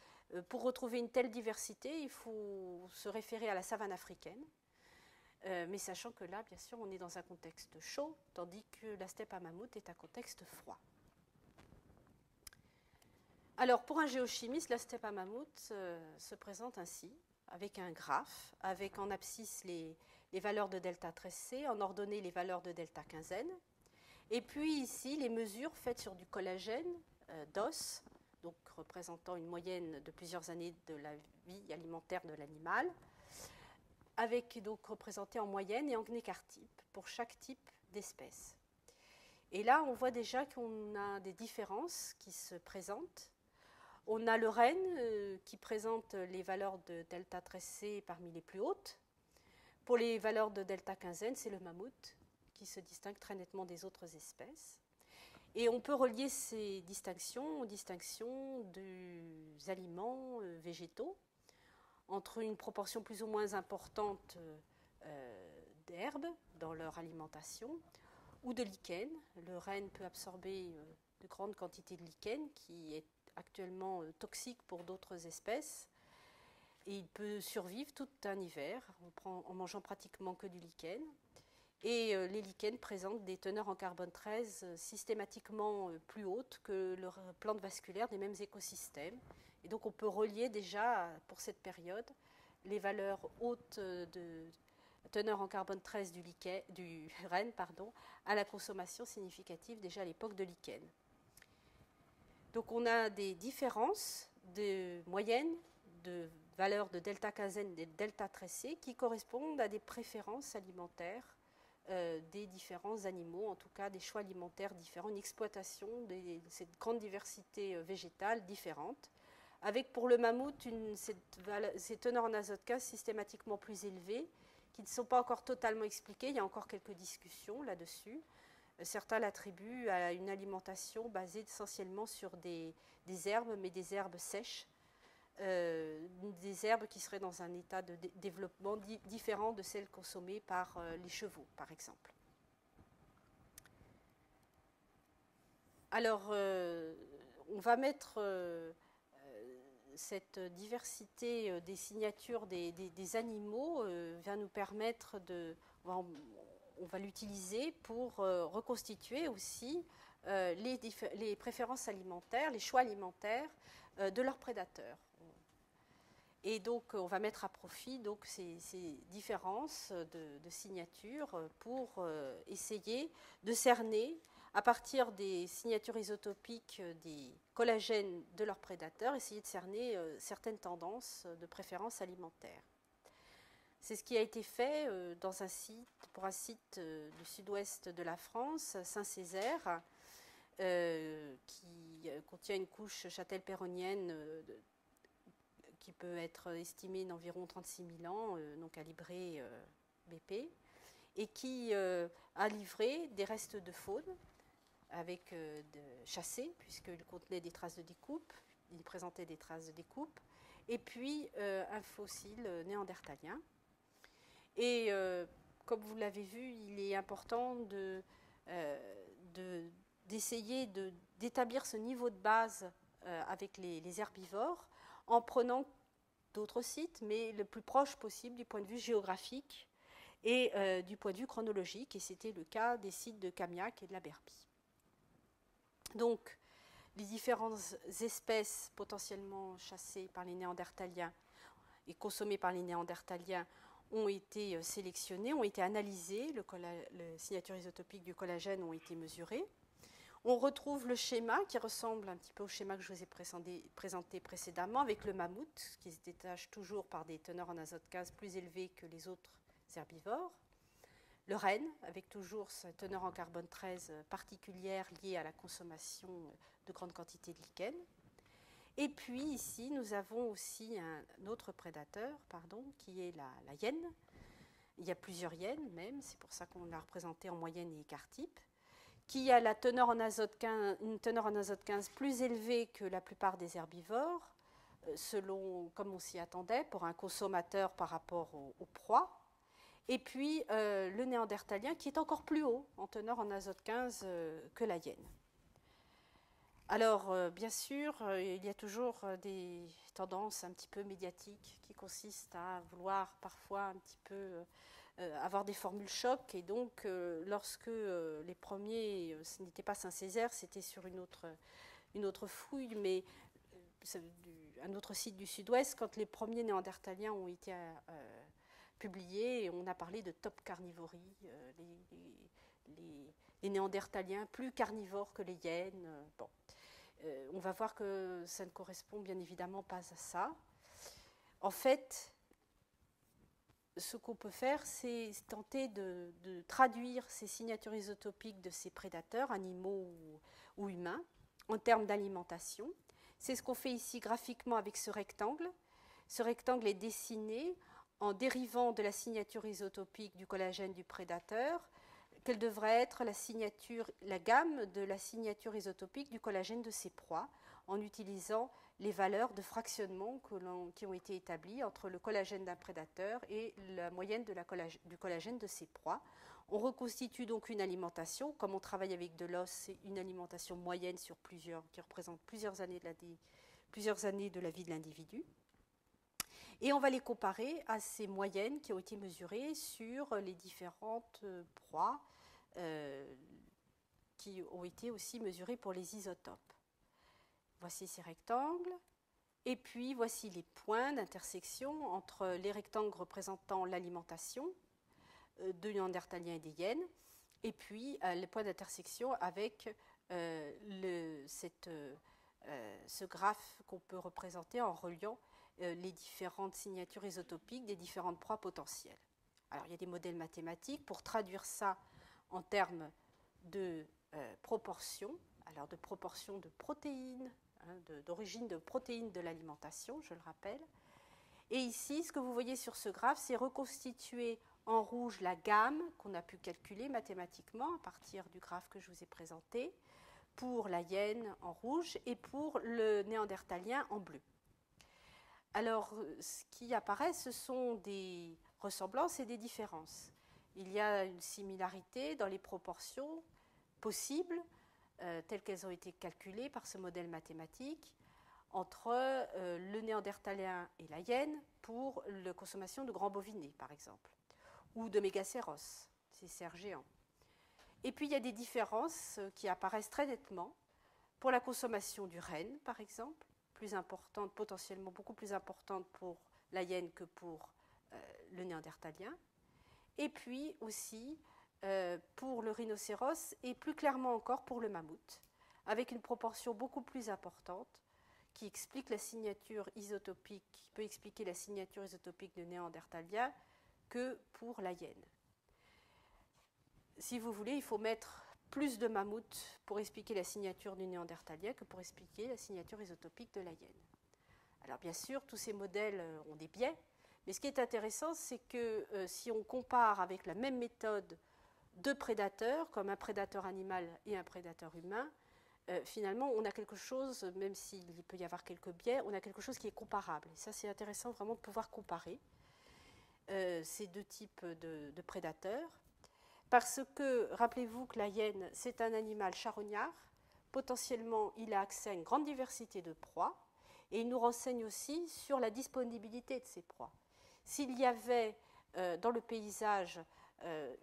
Pour retrouver une telle diversité, il faut se référer à la savane africaine, mais sachant que là, bien sûr, on est dans un contexte chaud, tandis que la steppe à mammouth est un contexte froid. Alors, pour un géochimiste, la steppe à mammouth se présente ainsi, avec un graphe, avec en abscisse les valeurs de delta 13C, en ordonnée les valeurs de delta 15N, et puis ici, les mesures faites sur du collagène d'os, donc représentant une moyenne de plusieurs années de la vie alimentaire de l'animal, avec donc représenté en moyenne et en gnécartype pour chaque type d'espèce. Et là, on voit déjà qu'on a des différences qui se présentent. On a le renne qui présente les valeurs de delta 13C parmi les plus hautes. Pour les valeurs de delta 15N, c'est le mammouth qui se distingue très nettement des autres espèces. Et on peut relier ces distinctions aux distinctions des aliments végétaux, entre une proportion plus ou moins importante d'herbes dans leur alimentation ou de lichen. Le renne peut absorber de grandes quantités de lichen, qui est actuellement toxique pour d'autres espèces. Et il peut survivre tout un hiver en mangeant pratiquement que du lichen. Et les lichens présentent des teneurs en carbone 13 systématiquement plus hautes que leurs plantes vasculaires des mêmes écosystèmes. Et donc on peut relier déjà, pour cette période, les valeurs hautes de teneur en carbone 13 du renne à la consommation significative déjà à l'époque de lichen. Donc on a des différences de moyenne de valeurs de delta 15N et de delta 13C qui correspondent à des préférences alimentaires des différents animaux, en tout cas des choix alimentaires différents, une exploitation de cette grande diversité végétale différente, avec pour le mammouth ces teneurs en azote 15 systématiquement plus élevées, qui ne sont pas encore totalement expliquées, il y a encore quelques discussions là-dessus. Certains l'attribuent à une alimentation basée essentiellement sur des herbes, mais des herbes sèches, des herbes qui seraient dans un état de développement différent de celles consommées par les chevaux, par exemple. Alors, on va mettre cette diversité des signatures des animaux va nous permettre on va l'utiliser pour reconstituer aussi les préférences alimentaires, les choix alimentaires de leurs prédateurs. Et donc, on va mettre à profit donc, ces différences de signatures pour essayer de cerner, à partir des signatures isotopiques des collagènes de leurs prédateurs, essayer de cerner certaines tendances de préférence alimentaire. C'est ce qui a été fait pour un site du sud-ouest de la France, Saint-Césaire, qui contient une couche châtel-péronienne qui peut être estimée d'environ 36 000 ans, non calibrée BP, et qui a livré des restes de faune avec chassés, puisqu'il contenait des traces de découpe, il présentait des traces de découpe, et puis un fossile néandertalien. Et comme vous l'avez vu, il est important d'essayer d'établir ce niveau de base avec les herbivores en prenant d'autres sites, mais le plus proche possible du point de vue géographique et du point de vue chronologique. Et c'était le cas des sites de Camiac et de la Berbie. Donc, les différentes espèces potentiellement chassées par les Néandertaliens et consommées par les Néandertaliens ont été sélectionnées, ont été analysées, les signatures isotopiques du collagène ont été mesurées. On retrouve le schéma qui ressemble un petit peu au schéma que je vous ai présenté précédemment avec le mammouth, qui se détache toujours par des teneurs en azote 15 plus élevées que les autres herbivores. Le renne, avec toujours sa teneur en carbone 13 particulière liée à la consommation de grandes quantités de lichen. Et puis ici, nous avons aussi un autre prédateur, qui est la hyène. Il y a plusieurs hyènes même, c'est pour ça qu'on l'a représenté en moyenne et écart-type, qui a la teneur en azote 15, une teneur en azote 15 plus élevée que la plupart des herbivores, comme on s'y attendait, pour un consommateur par rapport aux proies. Et puis le néandertalien qui est encore plus haut en teneur en azote 15 que la hyène. Alors, bien sûr, il y a toujours des tendances un petit peu médiatiques qui consistent à vouloir parfois un petit peu avoir des formules choc. Et donc, lorsque les premiers, ce n'était pas Saint-Césaire, c'était sur une autre fouille, mais un autre site du sud-ouest, quand les premiers néandertaliens ont été publiés, on a parlé de top carnivorie, les néandertaliens plus carnivores que les hyènes. Bon. On va voir que ça ne correspond bien évidemment pas à ça. En fait, ce qu'on peut faire, c'est tenter de traduire ces signatures isotopiques de ces prédateurs, animaux ou humains, en termes d'alimentation. C'est ce qu'on fait ici graphiquement avec ce rectangle. Ce rectangle est dessiné en dérivant de la signature isotopique du collagène du prédateur, quelle devrait être la gamme de la signature isotopique du collagène de ses proies, en utilisant les valeurs de fractionnement qui ont été établies entre le collagène d'un prédateur et la moyenne du collagène de ses proies. On reconstitue donc une alimentation, comme on travaille avec de l'os, c'est une alimentation moyenne qui représente plusieurs années de la vie de l'individu. Et on va les comparer à ces moyennes qui ont été mesurées sur les différentes proies qui ont été aussi mesurées pour les isotopes. Voici ces rectangles. Et puis voici les points d'intersection entre les rectangles représentant l'alimentation de néandertaliens et des hyènes, et puis les points d'intersection avec ce graphe qu'on peut représenter en reliant les différentes signatures isotopiques des différentes proies potentielles. Alors, il y a des modèles mathématiques pour traduire ça en termes de proportion, alors de proportion de protéines, d'origine de protéines de l'alimentation, je le rappelle. Et ici, ce que vous voyez sur ce graphe, c'est reconstituer en rouge la gamme qu'on a pu calculer mathématiquement à partir du graphe que je vous ai présenté pour la hyène en rouge et pour le néandertalien en bleu. Alors, ce qui apparaît, ce sont des ressemblances et des différences. Il y a une similarité dans les proportions possibles, telles qu'elles ont été calculées par ce modèle mathématique, entre le néandertalien et la hyène pour la consommation de grands bovinés, par exemple, ou de mégacéros, ces cerfs géants. Et puis, il y a des différences qui apparaissent très nettement pour la consommation du renne, par exemple, plus importante, potentiellement beaucoup plus importante pour la hyène que pour le néandertalien. Et puis aussi pour le rhinocéros et plus clairement encore pour le mammouth, avec une proportion beaucoup plus importante qui explique la signature isotopique, qui peut expliquer la signature isotopique de néandertalien que pour la hyène. Si vous voulez, il faut mettre plus de mammouths pour expliquer la signature du néandertalien que pour expliquer la signature isotopique de la hyène. Alors bien sûr, tous ces modèles ont des biais, mais ce qui est intéressant, c'est que si on compare avec la même méthode deux prédateurs, comme un prédateur animal et un prédateur humain, finalement, on a quelque chose, même s'il peut y avoir quelques biais, on a quelque chose qui est comparable. Et ça, c'est intéressant vraiment de pouvoir comparer ces deux types de prédateurs. Parce que, rappelez-vous que la hyène, c'est un animal charognard. Potentiellement, il a accès à une grande diversité de proies. Et il nous renseigne aussi sur la disponibilité de ces proies. S'il y avait dans le paysage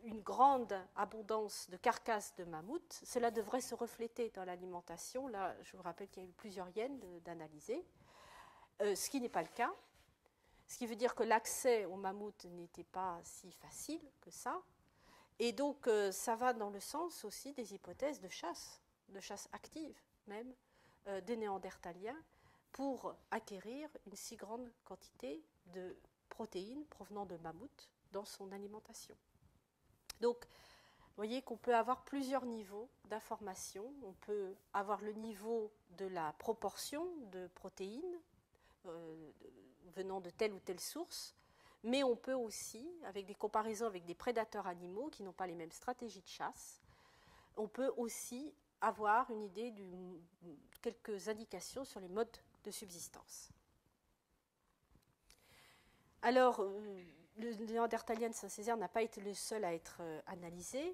une grande abondance de carcasses de mammouths, cela devrait se refléter dans l'alimentation. Là, je vous rappelle qu'il y a eu plusieurs hyènes d'analyser, ce qui n'est pas le cas. Ce qui veut dire que l'accès aux mammouths n'était pas si facile que ça. Et donc, ça va dans le sens aussi des hypothèses de chasse active même, des néandertaliens, pour acquérir une si grande quantité de protéines provenant de mammouths dans son alimentation. Donc, vous voyez qu'on peut avoir plusieurs niveaux d'information. On peut avoir le niveau de la proportion de protéines venant de telle ou telle source, mais on peut aussi, avec des comparaisons avec des prédateurs animaux qui n'ont pas les mêmes stratégies de chasse, on peut aussi avoir une idée, quelques indications sur les modes de subsistance. Alors, le néandertalien de Saint-Césaire n'a pas été le seul à être analysé.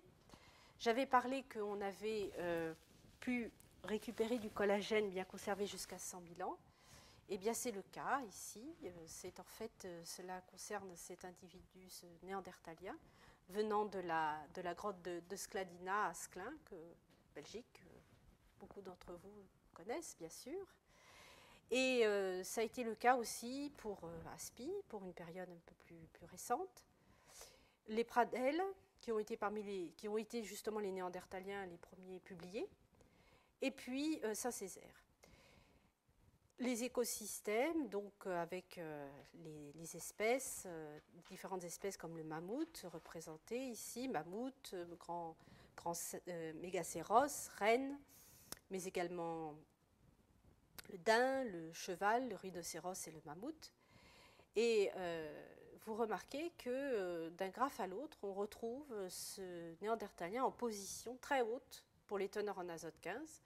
J'avais parlé qu'on avait pu récupérer du collagène bien conservé jusqu'à 100 000 ans. Eh bien, c'est le cas ici. C'est en fait, cela concerne cet individu, ce néandertalien, venant de la grotte de Skladina à Sclin, Belgique, beaucoup d'entre vous connaissent bien sûr. Et ça a été le cas aussi pour Aspi, pour une période un peu plus récente. Les Pradelles, qui ont été justement les néandertaliens les premiers publiés, et puis Saint-Césaire. Les écosystèmes, donc avec les espèces, différentes espèces comme le mammouth, représenté ici, mammouth, grand mégacéros, renne, mais également le daim, le cheval, le rhinocéros et le mammouth. Et vous remarquez que d'un graphe à l'autre, on retrouve ce néandertalien en position très haute pour les teneurs en azote 15,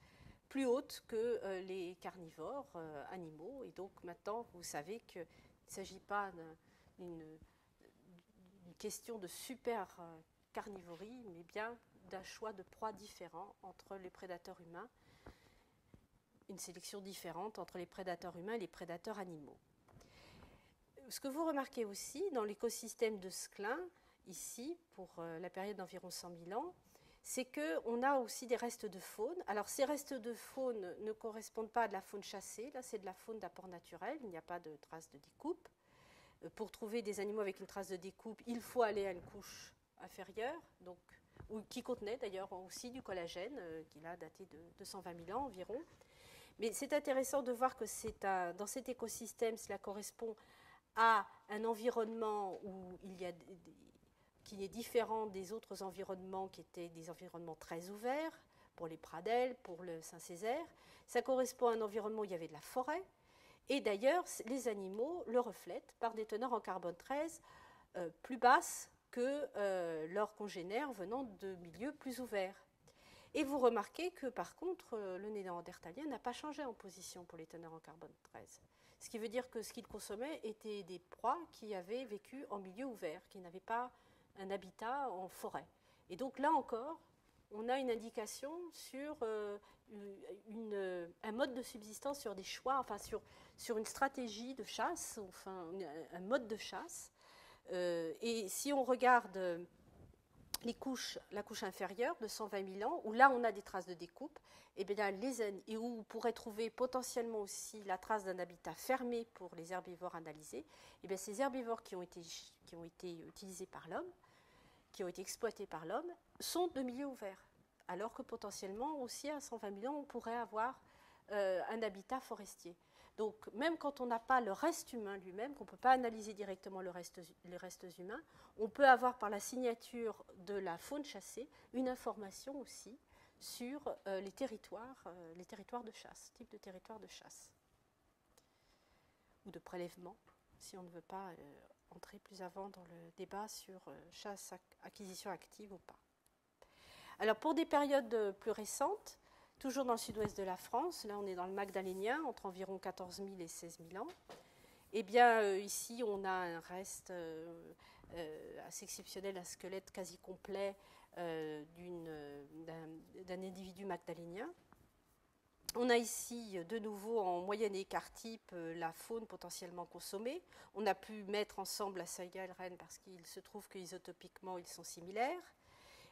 plus haute que les carnivores animaux. Et donc maintenant, vous savez qu'il ne s'agit pas d'une question de super carnivorie, mais bien d'un choix de proies différents entre les prédateurs humains, une sélection différente entre les prédateurs humains et les prédateurs animaux. Ce que vous remarquez aussi dans l'écosystème de Sclin, ici, pour la période d'environ 100 000 ans, c'est qu'on a aussi des restes de faune. Alors, ces restes de faune ne correspondent pas à de la faune chassée. Là, c'est de la faune d'apport naturel. Il n'y a pas de traces de découpe. Pour trouver des animaux avec une trace de découpe, il faut aller à une couche inférieure, donc, qui contenait d'ailleurs aussi du collagène, qui a daté de 120 000 ans environ. Mais c'est intéressant de voir que dans cet écosystème, cela correspond à un environnement qui est différent des autres environnements qui étaient des environnements très ouverts, pour les Pradelles, pour le Saint-Césaire. Ça correspond à un environnement où il y avait de la forêt. Et d'ailleurs, les animaux le reflètent par des teneurs en carbone 13 plus basses que leurs congénères venant de milieux plus ouverts. Et vous remarquez que, par contre, le néandertalien n'a pas changé en position pour les teneurs en carbone 13. Ce qui veut dire que ce qu'il consommait étaient des proies qui avaient vécu en milieu ouvert, qui n'avaient pas un habitat en forêt. Et donc là encore, on a une indication sur un mode de subsistance, sur des choix, enfin sur une stratégie de chasse, enfin un mode de chasse. Et si on regarde la couche inférieure de 120 000 ans, où là on a des traces de découpe, et bien et où on pourrait trouver potentiellement aussi la trace d'un habitat fermé pour les herbivores analysés, et bien ces herbivores qui ont été utilisés par l'homme, qui ont été exploités par l'homme, sont de milieux ouverts, alors que potentiellement aussi à 120 000 ans on pourrait avoir un habitat forestier. Donc même quand on n'a pas le reste humain lui-même, qu'on ne peut pas analyser directement les restes humains, on peut avoir par la signature de la faune chassée une information aussi sur les territoires de chasse, type de territoire de chasse ou de prélèvement, si on ne veut pas entrer plus avant dans le débat sur chasse, acquisition active ou pas. Alors pour des périodes plus récentes, toujours dans le sud-ouest de la France, là on est dans le Magdalénien, entre environ 14 000 et 16 000 ans, eh bien ici on a un reste assez exceptionnel, un squelette quasi complet d'un individu magdalénien. On a ici de nouveau en moyenne écart type la faune potentiellement consommée. On a pu mettre ensemble la saiga et le renne parce qu'il se trouve qu'isotopiquement ils sont similaires.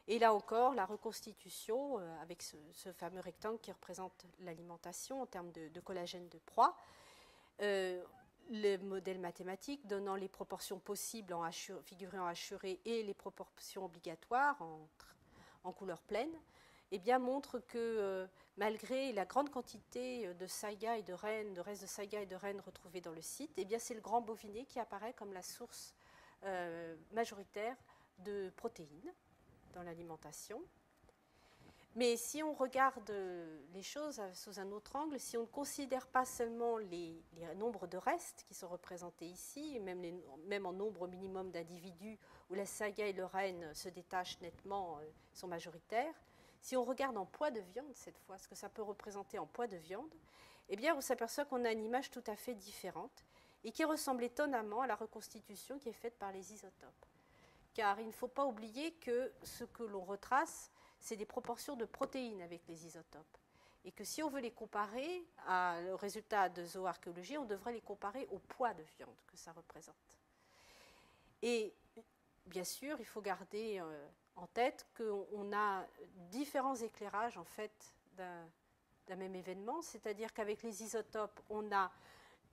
Et là encore, la reconstitution avec ce fameux rectangle qui représente l'alimentation en termes de collagène de proie. Le modèle mathématique donnant les proportions possibles figurées en hachuré et les proportions obligatoires en couleur pleine, eh bien, montre que malgré la grande quantité de saiga et de rennes, de restes de saiga et de rennes retrouvés dans le site, eh bien, c'est le grand boviné qui apparaît comme la source majoritaire de protéines dans l'alimentation. Mais si on regarde les choses sous un autre angle, si on ne considère pas seulement les nombres de restes qui sont représentés ici, même en nombre minimum d'individus où la saiga et le renne se détachent nettement, sont majoritaires, si on regarde en poids de viande cette fois, ce que ça peut représenter en poids de viande, eh bien on s'aperçoit qu'on a une image tout à fait différente et qui ressemble étonnamment à la reconstitution qui est faite par les isotopes. Car il ne faut pas oublier que ce que l'on retrace, c'est des proportions de protéines avec les isotopes. Et que si on veut les comparer au résultat de zooarchéologie, on devrait les comparer au poids de viande que ça représente. Et bien sûr, il faut garder en tête qu'on a différents éclairages en fait d'un même événement, c'est-à-dire qu'avec les isotopes, on a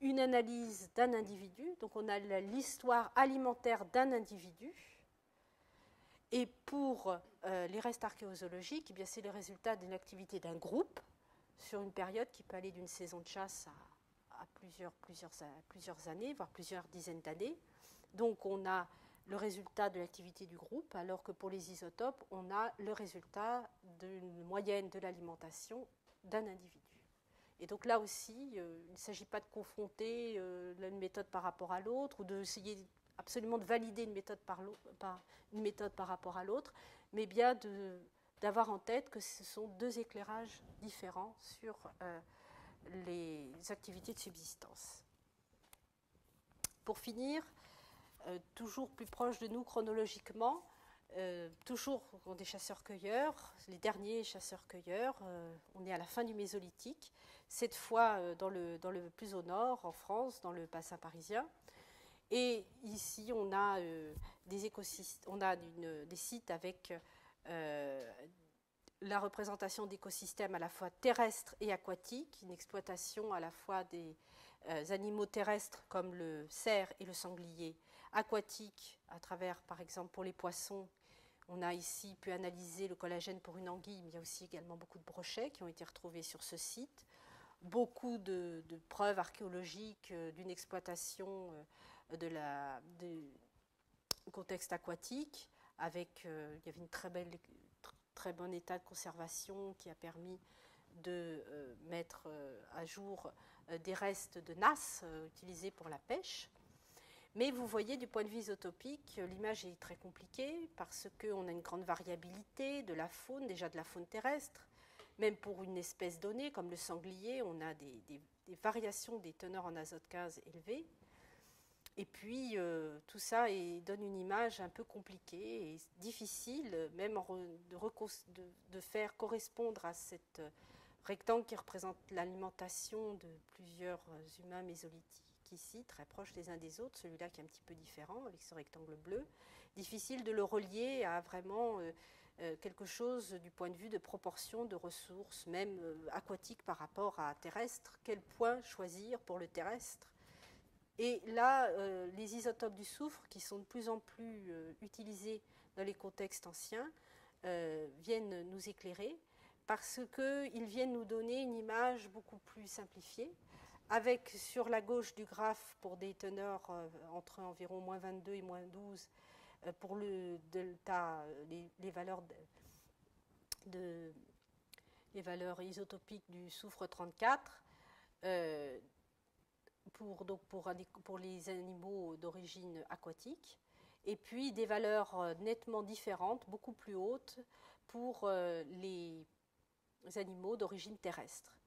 une analyse d'un individu, donc on a l'histoire alimentaire d'un individu. Et pour les restes archéozoologiques, eh c'est le résultat d'une activité d'un groupe sur une période qui peut aller d'une saison de chasse à plusieurs années, voire plusieurs dizaines d'années. Donc on a le résultat de l'activité du groupe, alors que pour les isotopes, on a le résultat d'une moyenne de l'alimentation d'un individu. Et donc là aussi, il ne s'agit pas de confronter une méthode par rapport à l'autre ou d'essayer absolument de valider une méthode par rapport à l'autre, mais bien d'avoir en tête que ce sont deux éclairages différents sur les activités de subsistance. Pour finir, toujours plus proche de nous chronologiquement, toujours des chasseurs-cueilleurs, les derniers chasseurs-cueilleurs, on est à la fin du Mésolithique, cette fois dans le plus au nord, en France, dans le bassin parisien. Et ici, on a des écosystèmes, on a des sites avec la représentation d'écosystèmes à la fois terrestres et aquatiques, une exploitation à la fois des animaux terrestres comme le cerf et le sanglier, aquatiques à travers, par exemple, pour les poissons. On a ici pu analyser le collagène pour une anguille, mais il y a aussi également beaucoup de brochets qui ont été retrouvés sur ce site. Beaucoup de preuves archéologiques d'une exploitation du contexte aquatique, avec il y avait une très bon état de conservation qui a permis de mettre à jour des restes de nasses utilisés pour la pêche. Mais vous voyez, du point de vue isotopique, l'image est très compliquée parce qu'on a une grande variabilité de la faune, déjà de la faune terrestre. Même pour une espèce donnée, comme le sanglier, on a des variations des teneurs en azote 15 élevées. Et puis, tout ça donne une image un peu compliquée et difficile, même de faire correspondre à cette rectangle qui représente l'alimentation de plusieurs humains mésolithiques ici, très proches les uns des autres, celui-là qui est un petit peu différent avec ce rectangle bleu. Difficile de le relier à vraiment quelque chose du point de vue de proportion de ressources, même aquatiques par rapport à terrestre. Quel point choisir pour le terrestre? Et là, les isotopes du soufre, qui sont de plus en plus utilisés dans les contextes anciens, viennent nous éclairer parce qu'ils viennent nous donner une image beaucoup plus simplifiée, avec sur la gauche du graphe pour des teneurs entre environ moins 22 et moins 12 pour le delta, les valeurs les valeurs isotopiques du soufre 34 pour les animaux d'origine aquatique, et puis des valeurs nettement différentes, beaucoup plus hautes, pour les animaux d'origine terrestre.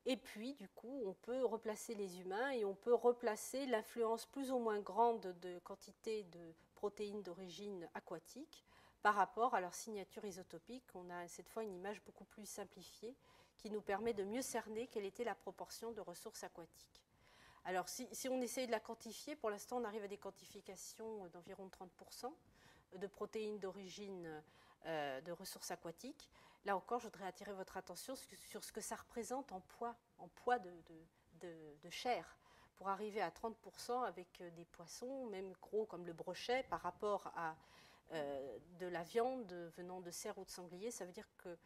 Et puis, du coup, on peut replacer les humains et on peut replacer l'influence plus ou moins grande de quantité de protéines d'origine aquatique par rapport à leur signature isotopique. On a cette fois une image beaucoup plus simplifiée qui nous permet de mieux cerner quelle était la proportion de ressources aquatiques. Alors, si on essaye de la quantifier, pour l'instant, on arrive à des quantifications d'environ 30% de protéines d'origine de ressources aquatiques. Là encore, je voudrais attirer votre attention sur ce que ça représente en poids de chair, pour arriver à 30% avec des poissons, même gros comme le brochet, par rapport à de la viande venant de cerf ou de sanglier. Ça veut dire que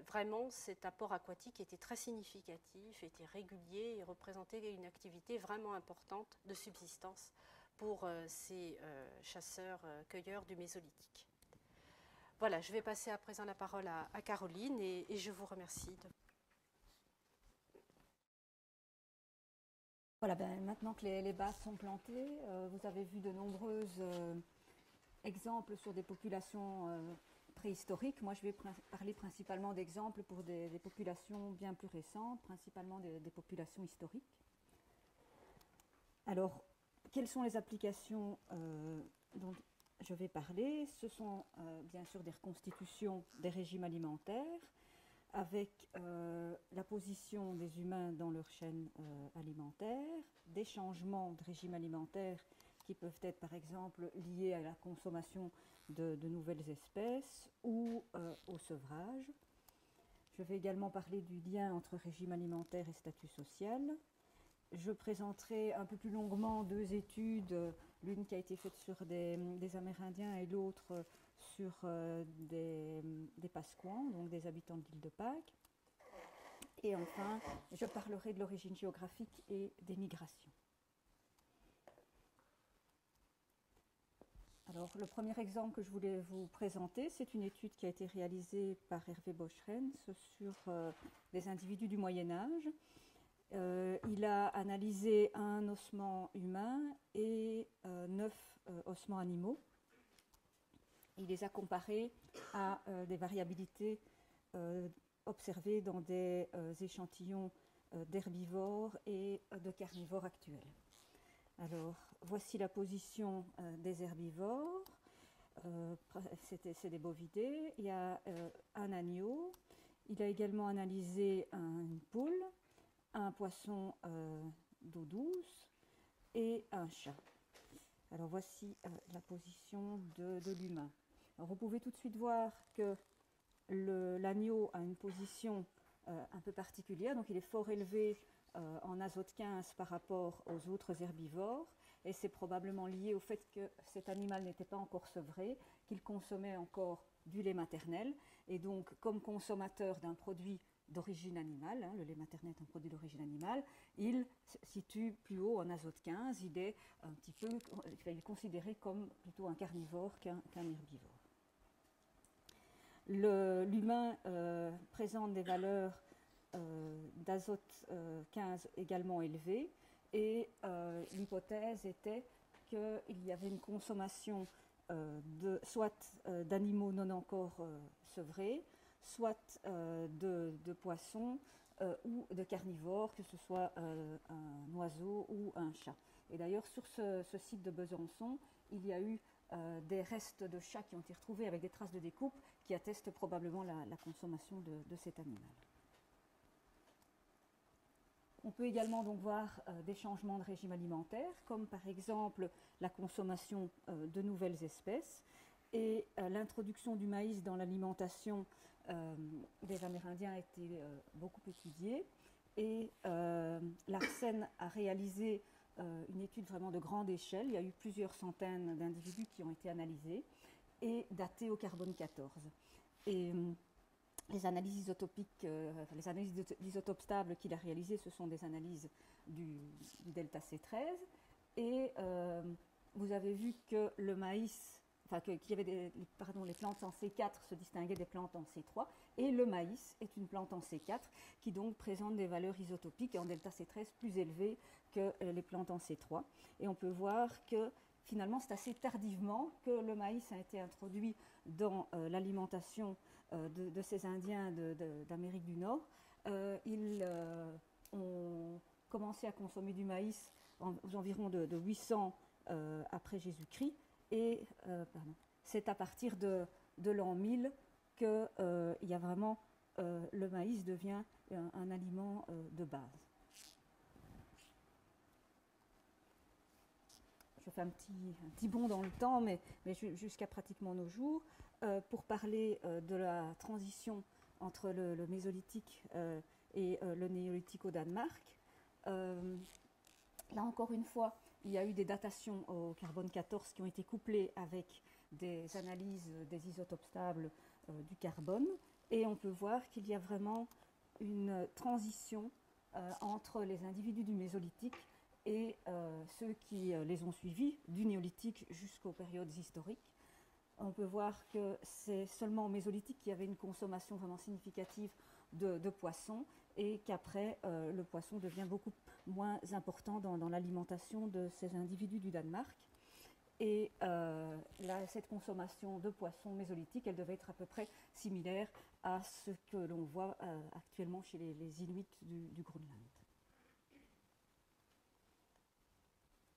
vraiment cet apport aquatique était très significatif, était régulier et représentait une activité vraiment importante de subsistance pour ces chasseurs-cueilleurs du Mésolithique. Voilà, je vais passer à présent la parole à Caroline et je vous remercie. Voilà, maintenant que les bases sont plantées, vous avez vu de nombreux exemples sur des populations préhistoriques. Moi, je vais parler principalement d'exemples pour des populations bien plus récentes, principalement des populations historiques. Alors, quelles sont les applications dont je vais parler? Ce sont bien sûr des reconstitutions des régimes alimentaires avec la position des humains dans leur chaîne alimentaire, des changements de régime alimentaire qui peuvent être par exemple liés à la consommation de nouvelles espèces ou au sevrage. Je vais également parler du lien entre régime alimentaire et statut social. Je présenterai un peu plus longuement deux études, l'une qui a été faite sur des Amérindiens et l'autre sur des Pasquans, donc des habitants de l'île de Pâques. Et enfin, je parlerai de l'origine géographique et des migrations. Alors, le premier exemple que je voulais vous présenter, c'est une étude qui a été réalisée par Hervé Boschrens sur des individus du Moyen-Âge. Il a analysé un ossement humain et 9 ossements animaux. Il les a comparés à des variabilités observées dans des échantillons d'herbivores et de carnivores actuels. Alors, voici la position des herbivores. C'est des bovidés. Il y a un agneau. Il a également analysé une poule, un poisson d'eau douce et un chat. Alors, voici la position de l'humain. Alors, vous pouvez tout de suite voir que l'agneau a une position un peu particulière, donc il est fort élevé en azote 15 par rapport aux autres herbivores, et c'est probablement lié au fait que cet animal n'était pas encore sevré, qu'il consommait encore du lait maternel, et donc comme consommateur d'un produit d'origine animale, hein, le lait maternel est un produit d'origine animale, il se situe plus haut en azote 15, il est un petit peu, il est considéré comme plutôt un carnivore qu'un herbivore. L'humain présente des valeurs d'azote 15 également élevées, et l'hypothèse était qu'il y avait une consommation soit d'animaux non encore sevrés, soit de poissons ou de carnivores, que ce soit un oiseau ou un chat. Et d'ailleurs, sur ce site de Besançon, il y a eu des restes de chats qui ont été retrouvés avec des traces de découpe qui attestent probablement la consommation de cet animal. On peut également donc voir des changements de régime alimentaire, comme par exemple la consommation de nouvelles espèces et l'introduction du maïs dans l'alimentation des Amérindiens a été beaucoup étudiée. Et l'ARSEN a réalisé une étude vraiment de grande échelle. Il y a eu plusieurs centaines d'individus qui ont été analysés et datés au carbone 14. Et les analyses isotopiques, les analyses d'isotopes stables qu'il a réalisées, ce sont des analyses du delta C13. Et vous avez vu que le maïs qu'il y avait les plantes en C4 se distinguaient des plantes en C3, et le maïs est une plante en C4 qui donc présente des valeurs isotopiques en delta C13 plus élevées que les plantes en C3. Et on peut voir que finalement c'est assez tardivement que le maïs a été introduit dans l'alimentation de ces Indiens d'Amérique du Nord. Ils ont commencé à consommer du maïs aux environs de 800 après Jésus-Christ. Et c'est à partir de l'an 1000 que y a vraiment, le maïs devient un aliment de base. Je fais un petit bond dans le temps, mais jusqu'à pratiquement nos jours, pour parler de la transition entre le mésolithique et le néolithique au Danemark. Là encore une fois, il y a eu des datations au carbone 14 qui ont été couplées avec des analyses des isotopes stables du carbone. Et on peut voir qu'il y a vraiment une transition entre les individus du mésolithique et ceux qui les ont suivis, du néolithique jusqu'aux périodes historiques. On peut voir que c'est seulement au mésolithique qu'il y avait une consommation vraiment significative de poissons, et qu'après, le poisson devient beaucoup moins important dans l'alimentation de ces individus du Danemark. Et cette consommation de poissons mésolithiques, elle devait être à peu près similaire à ce que l'on voit actuellement chez les Inuits du Groenland.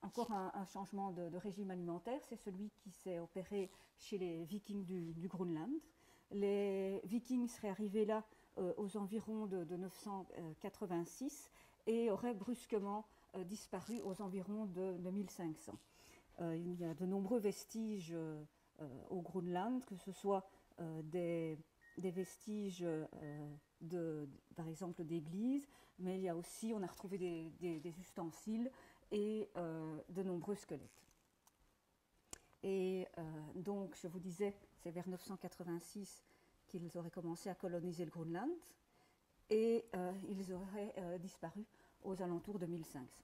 Encore un changement de régime alimentaire, c'est celui qui s'est opéré chez les Vikings du Groenland. Les Vikings seraient arrivés là aux environs de 986 et auraient brusquement disparu aux environs de 1500. Il y a de nombreux vestiges au Groenland, que ce soit des vestiges par exemple d'églises, mais il y a aussi, on a retrouvé des ustensiles et de nombreux squelettes. Et donc, je vous disais, c'est vers 986 qu'ils auraient commencé à coloniser le Groenland, et ils auraient disparu aux alentours de 1500.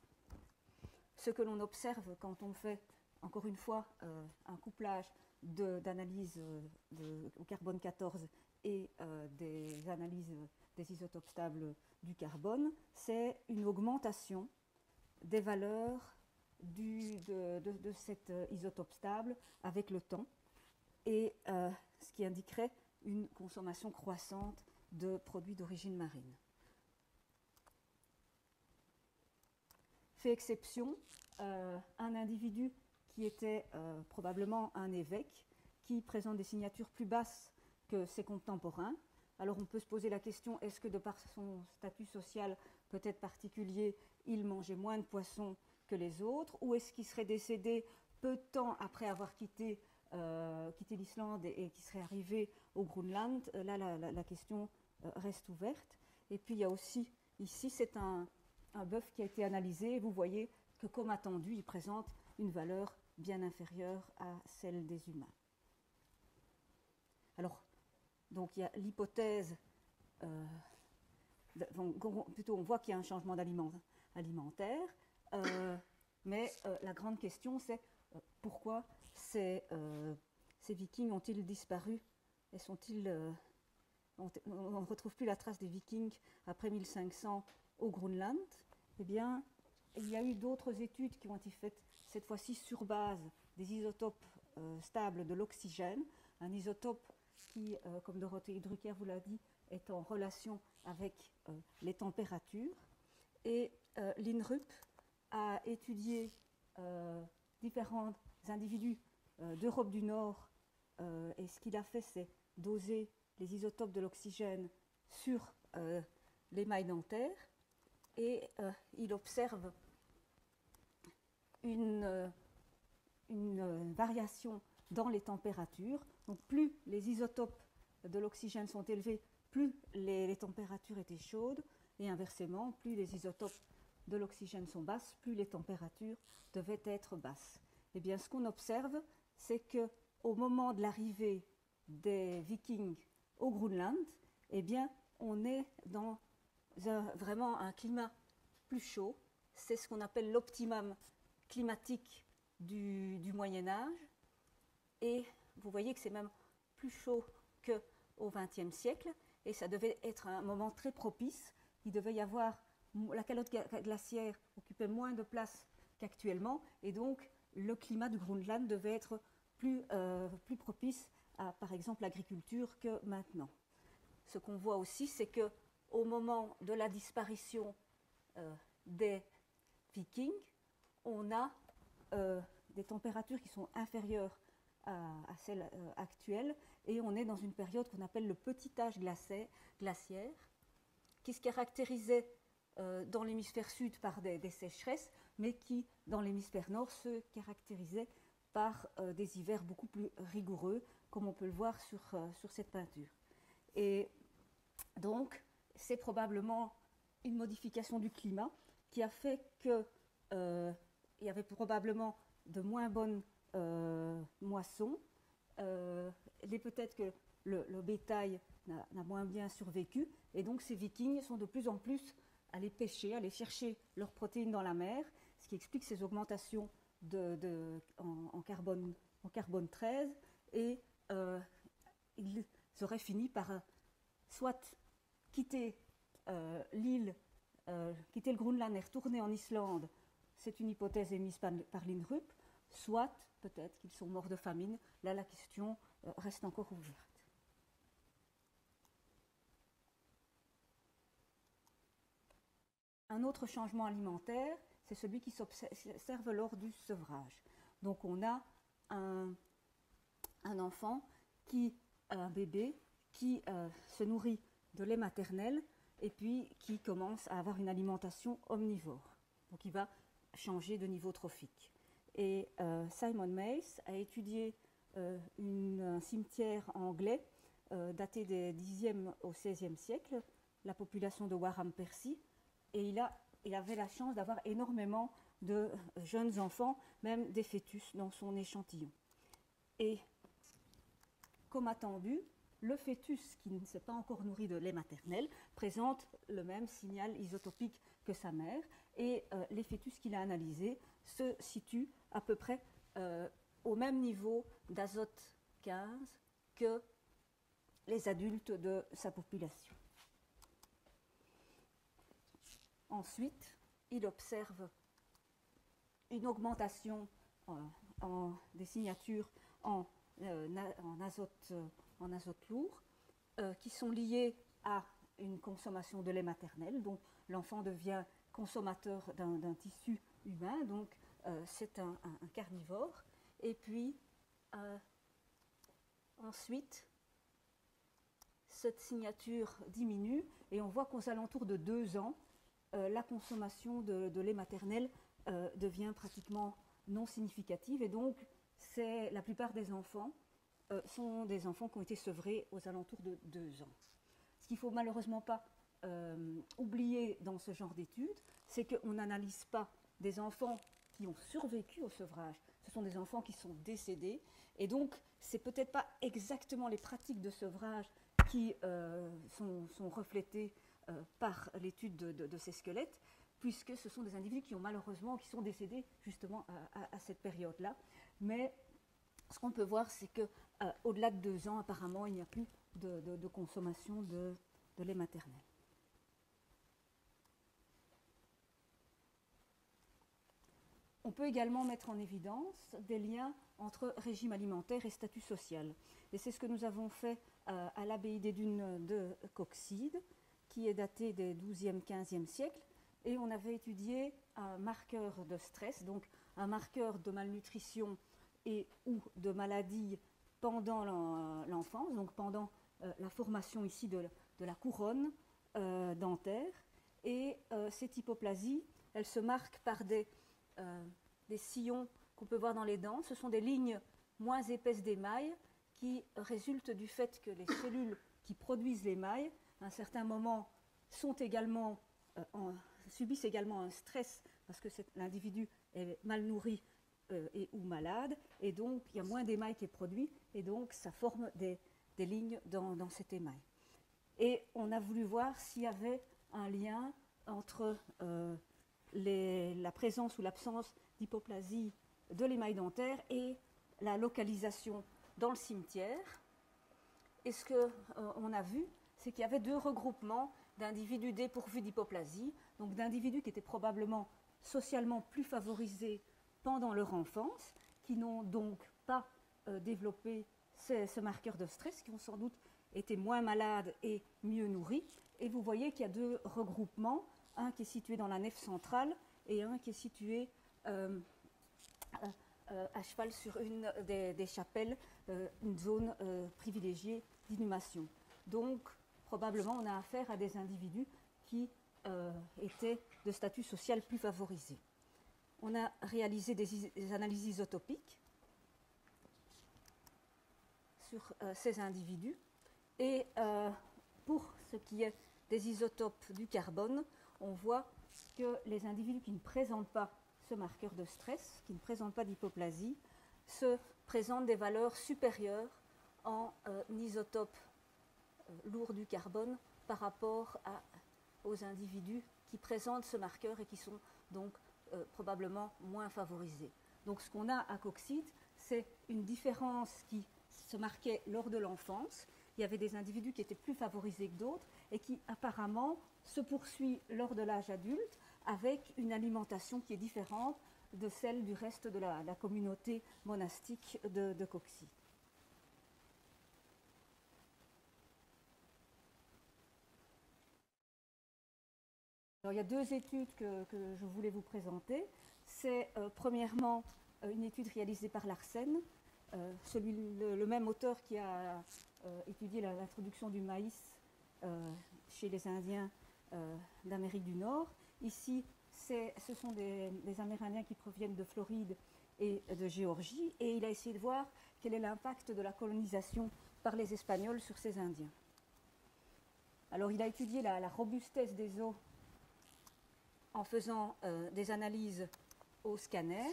Ce que l'on observe quand on fait, encore une fois, un couplage d'analyses au carbone 14 et des analyses des isotopes stables du carbone, c'est une augmentation des valeurs de cet isotope stable avec le temps, et ce qui indiquerait une consommation croissante de produits d'origine marine. Fait exception, un individu qui était probablement un évêque, qui présente des signatures plus basses que ses contemporains. Alors on peut se poser la question, est-ce que de par son statut social peut-être particulier, il mangeait moins de poissons que les autres, ou est-ce qu'il serait décédé peu de temps après avoir quitté l'Islande et qui serait arrivé au Groenland? Là, la question reste ouverte. Et puis il y a aussi, ici, c'est un bœuf qui a été analysé, et vous voyez que, comme attendu, il présente une valeur bien inférieure à celle des humains. Alors, donc il y a l'hypothèse, plutôt on voit qu'il y a un changement alimentaire, mais la grande question c'est pourquoi ces Vikings ont-ils disparu et on ne retrouve plus la trace des Vikings après 1500 au Groenland? Eh bien, il y a eu d'autres études qui ont été faites, cette fois-ci sur base des isotopes stables de l'oxygène, un isotope qui, comme Dorothée Drucker vous l'a dit, est en relation avec les températures. Et l'INRUP a étudié différents individus d'Europe du Nord, et ce qu'il a fait, c'est doser les isotopes de l'oxygène sur l'émail dentaire, et il observe une variation dans les températures. Donc plus les isotopes de l'oxygène sont élevés, plus les températures étaient chaudes, et inversement, plus les isotopes de l'oxygène sont basses, plus les températures devaient être basses. Eh bien, ce qu'on observe, c'est qu'au moment de l'arrivée des Vikings au Groenland, eh bien, on est dans vraiment un climat plus chaud. C'est ce qu'on appelle l'optimum climatique du Moyen Âge. Et vous voyez que c'est même plus chaud qu'au XXe siècle. Et ça devait être un moment très propice. Il devait y avoir, la calotte glaciaire occupait moins de place qu'actuellement. Et donc, le climat du Groenland devait être plus propice à, par exemple, l'agriculture que maintenant. Ce qu'on voit aussi, c'est qu'au moment de la disparition des Vikings, on a des températures qui sont inférieures à celles actuelles, et on est dans une période qu'on appelle le petit âge glaciaire, qui se caractérisait dans l'hémisphère sud par des sécheresses, mais qui, dans l'hémisphère nord, se caractérisait par des hivers beaucoup plus rigoureux, comme on peut le voir sur cette peinture. Et donc, c'est probablement une modification du climat qui a fait qu'il y avait probablement de moins bonnes moissons. Peut-être que le bétail n'a moins bien survécu, et donc ces vikings sont de plus en plus allés pêcher, aller chercher leurs protéines dans la mer, ce qui explique ces augmentations en carbone 13, et ils auraient fini par soit quitter l'île, quitter le Groenland et retourner en Islande. C'est une hypothèse émise par l'INRUP, soit peut-être qu'ils sont morts de famine. Là, la question reste encore ouverte. Un autre changement alimentaire, c'est celui qui s'observe lors du sevrage. Donc on a un enfant, un bébé, qui se nourrit de lait maternel et puis qui commence à avoir une alimentation omnivore. Donc il va changer de niveau trophique. Et Simon Mace a étudié un cimetière anglais daté des 10e au 16e siècle, la population de Warham Percy, et il avait la chance d'avoir énormément de jeunes enfants, même des fœtus dans son échantillon. Et comme attendu, le fœtus qui ne s'est pas encore nourri de lait maternel présente le même signal isotopique que sa mère, et les fœtus qu'il a analysés se situent à peu près au même niveau d'azote 15 que les adultes de sa population. Ensuite, il observe une augmentation des signatures en azote lourd qui sont liées à une consommation de lait maternel. Donc l'enfant devient consommateur d'un tissu humain, donc c'est un carnivore. Et puis ensuite, cette signature diminue et on voit qu'aux alentours de 2 ans, la consommation de lait maternel devient pratiquement non significative, et donc la plupart des enfants sont des enfants qui ont été sevrés aux alentours de 2 ans. Ce qu'il ne faut malheureusement pas oublier dans ce genre d'études, c'est qu'on n'analyse pas des enfants qui ont survécu au sevrage, ce sont des enfants qui sont décédés, et donc ce n'est peut-être pas exactement les pratiques de sevrage qui sont reflétées par l'étude de ces squelettes, puisque ce sont des individus qui sont décédés justement à cette période-là. Mais ce qu'on peut voir, c'est qu'au-delà de 2 ans, apparemment, il n'y a plus de consommation de lait maternel. On peut également mettre en évidence des liens entre régime alimentaire et statut social. Et c'est ce que nous avons fait à l'abbaye des Dunes de Coxyde, qui est daté des 12e, 15e siècles. Et on avait étudié un marqueur de stress, donc un marqueur de malnutrition et ou de maladie pendant l'enfance, donc pendant la formation ici de la couronne dentaire. Et cette hypoplasie, elle se marque par des sillons qu'on peut voir dans les dents. Ce sont des lignes moins épaisses d'émail qui résultent du fait que les cellules qui produisent l'émail, à un certain moment, subissent également un stress parce que l'individu est mal nourri et ou malade, et donc il y a moins d'émail qui est produit, et donc ça forme des lignes dans cet émail. Et on a voulu voir s'il y avait un lien entre la présence ou l'absence d'hypoplasie de l'émail dentaire et la localisation dans le cimetière. Et ce qu'on a vu, c'est qu'il y avait deux regroupements d'individus dépourvus d'hypoplasie, donc d'individus qui étaient probablement socialement plus favorisés pendant leur enfance, qui n'ont donc pas développé ce marqueur de stress, qui ont sans doute été moins malades et mieux nourris. Et vous voyez qu'il y a deux regroupements, un qui est situé dans la nef centrale et un qui est situé à cheval sur une des chapelles, une zone privilégiée d'inhumation. Donc, probablement, on a affaire à des individus qui étaient de statut social plus favorisé. On a réalisé des analyses isotopiques sur ces individus. Et pour ce qui est des isotopes du carbone, on voit que les individus qui ne présentent pas ce marqueur de stress, qui ne présentent pas d'hypoplasie, se présentent des valeurs supérieures en isotopes lourds du carbone par rapport aux individus qui présentent ce marqueur et qui sont donc probablement moins favorisés. Donc ce qu'on a à Coxyde, c'est une différence qui se marquait lors de l'enfance. Il y avait des individus qui étaient plus favorisés que d'autres et qui apparemment se poursuit lors de l'âge adulte avec une alimentation qui est différente de celle du reste de la communauté monastique de Coxyde. Alors, il y a deux études que je voulais vous présenter. C'est premièrement une étude réalisée par Larsen, le même auteur qui a étudié l'introduction du maïs chez les Indiens d'Amérique du Nord. Ici, ce sont des Amérindiens qui proviennent de Floride et de Géorgie, et il a essayé de voir quel est l'impact de la colonisation par les Espagnols sur ces Indiens. Alors, il a étudié la robustesse des os en faisant des analyses au scanner,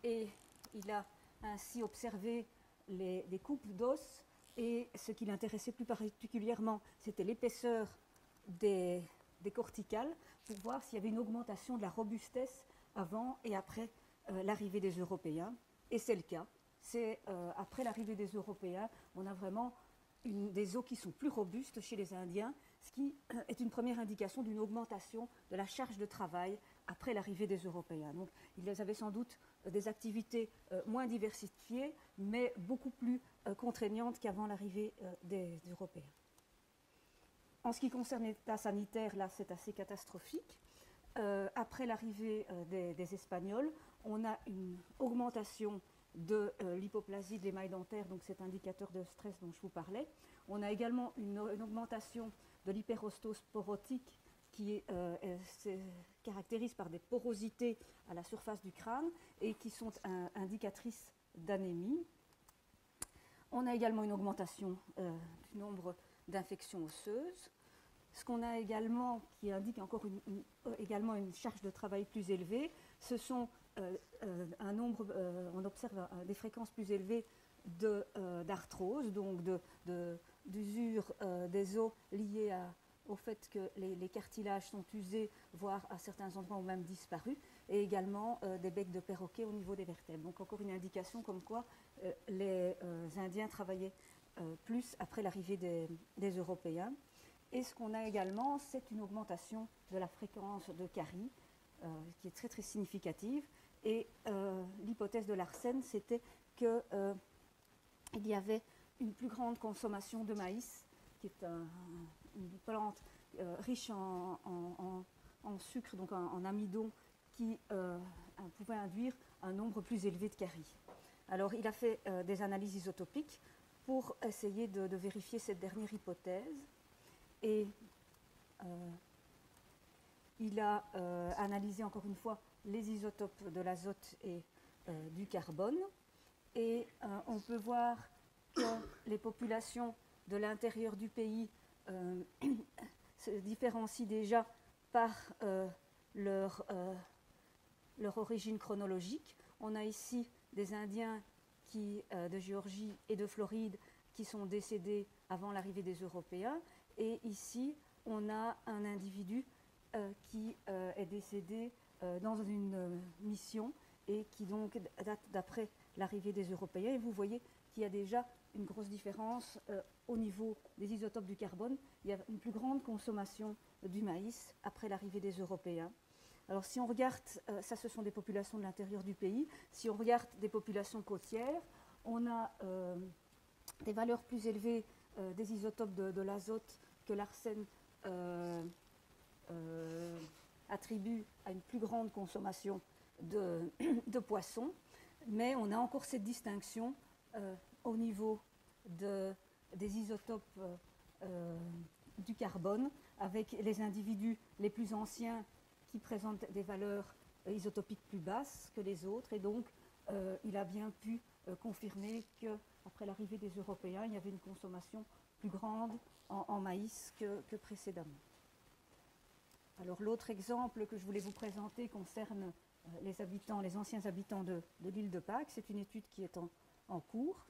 et il a ainsi observé des coupes d'os, et ce qui l'intéressait plus particulièrement, c'était l'épaisseur des corticales, pour voir s'il y avait une augmentation de la robustesse avant et après l'arrivée des Européens. Et c'est le cas. C'est après l'arrivée des Européens, on a vraiment des os qui sont plus robustes chez les Indiens, ce qui est une première indication d'une augmentation de la charge de travail après l'arrivée des Européens. Donc, ils avaient sans doute des activités moins diversifiées, mais beaucoup plus contraignantes qu'avant l'arrivée des Européens. En ce qui concerne l'état sanitaire, là, c'est assez catastrophique. Après l'arrivée des Espagnols, on a une augmentation de l'hypoplasie de l'émail dentaire, donc cet indicateur de stress dont je vous parlais. On a également une augmentation de l'hyperostose porotique qui se caractérise par des porosités à la surface du crâne et qui sont indicatrices d'anémie. On a également une augmentation du nombre d'infections osseuses. Ce qu'on a également, qui indique encore également une charge de travail plus élevée, ce sont un nombre, on observe des fréquences plus élevées d'arthrose, donc d'usure des os liées au fait que les cartilages sont usés, voire à certains endroits ont même disparu, et également des becs de perroquet au niveau des vertèbres. Donc encore une indication comme quoi les Indiens travaillaient plus après l'arrivée des Européens. Et ce qu'on a également, c'est une augmentation de la fréquence de caries, qui est très très significative. Et l'hypothèse de Larsen, c'était qu'il y avait une plus grande consommation de maïs, qui est une plante riche en sucre, donc en amidon, qui pouvait induire un nombre plus élevé de caries. Alors il a fait des analyses isotopiques pour essayer de vérifier cette dernière hypothèse. Et il a analysé encore une fois les isotopes de l'azote et du carbone. Et on peut voir que les populations de l'intérieur du pays se différencient déjà par leur origine chronologique. On a ici des Indiens de Géorgie et de Floride qui sont décédés avant l'arrivée des Européens. Et ici, on a un individu qui est décédé dans une mission et qui donc date d'après l'arrivée des Européens. Et vous voyez qu'il y a déjà une grosse différence au niveau des isotopes du carbone. Il y a une plus grande consommation du maïs après l'arrivée des Européens. Alors si on regarde, ça ce sont des populations de l'intérieur du pays, si on regarde des populations côtières, on a des valeurs plus élevées des isotopes de l'azote que l'arsène attribue à une plus grande consommation de poissons, mais on a encore cette distinction au niveau des isotopes du carbone, avec les individus les plus anciens qui présentent des valeurs isotopiques plus basses que les autres, et donc il a bien pu confirmer qu'après l'arrivée des Européens, il y avait une consommation plus grande en maïs que précédemment. Alors l'autre exemple que je voulais vous présenter concerne les anciens habitants de l'île de Pâques. C'est une étude qui est en cours.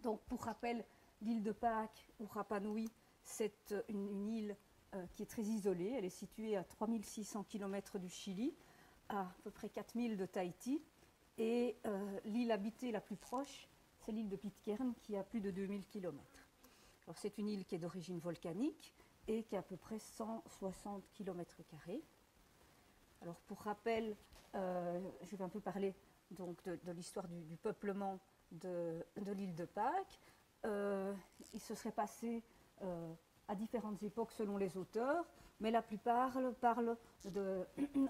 Donc pour rappel, l'île de Pâques ou Rapa Nui, c'est une île qui est très isolée. Elle est située à 3600 km du Chili, à peu près 4000 de Tahiti. Et l'île habitée la plus proche, c'est l'île de Pitcairn, qui a plus de 2000 km. Alors c'est une île qui est d'origine volcanique et qui a à peu près 160 km². Alors pour rappel, je vais un peu parler donc de l'histoire du peuplement de l'île de Pâques. Il se serait passé à différentes époques selon les auteurs, mais la plupart parlent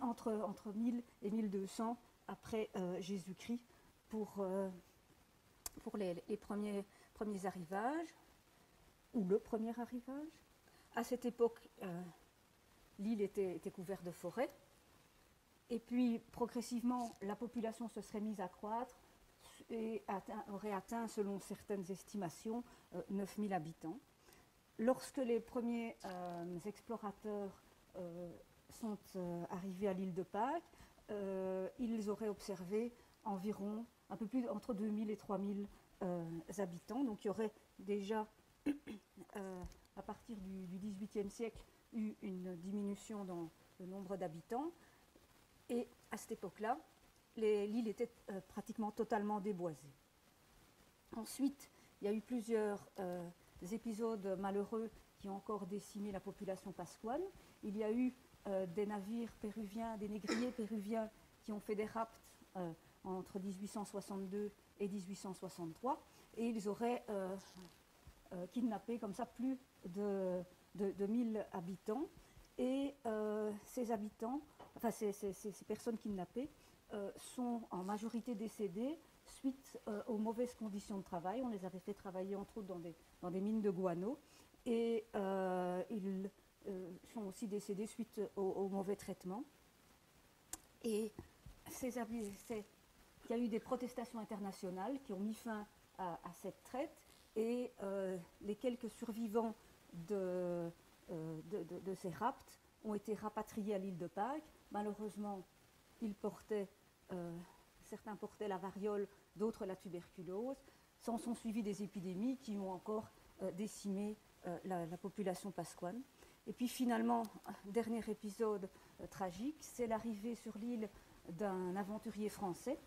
entre 1000 et 1200 après Jésus-Christ pour les premiers arrivages, ou le premier arrivage. À cette époque, l'île était couverte de forêts, et puis progressivement, la population se serait mise à croître et aurait atteint, selon certaines estimations, 9000 habitants. Lorsque les premiers explorateurs sont arrivés à l'île de Pâques, ils auraient observé environ un peu plus entre 2000 et 3000 habitants. Donc il y aurait déjà, à partir du XVIIIe siècle, eu une diminution dans le nombre d'habitants. Et à cette époque-là, l'île était pratiquement totalement déboisée. Ensuite, il y a eu plusieurs épisodes malheureux qui ont encore décimé la population pasquane. Il y a eu des navires péruviens, des négriers péruviens qui ont fait des rapts entre 1862 et 1863, et ils auraient kidnappé comme ça plus de 1000 habitants. Et ces habitants, enfin ces personnes kidnappées, sont en majorité décédées suite aux mauvaises conditions de travail. On les avait fait travailler entre autres dans des mines de guano, et ils sont aussi décédés suite au mauvais traitement. Et il y a eu des protestations internationales qui ont mis fin à cette traite, et les quelques survivants de ces rapts ont été rapatriés à l'île de Pâques. Malheureusement, certains portaient la variole, d'autres la tuberculose. S'en sont suivies des épidémies qui ont encore décimé la population pasquane. Et puis finalement, dernier épisode tragique, c'est l'arrivée sur l'île d'un aventurier français,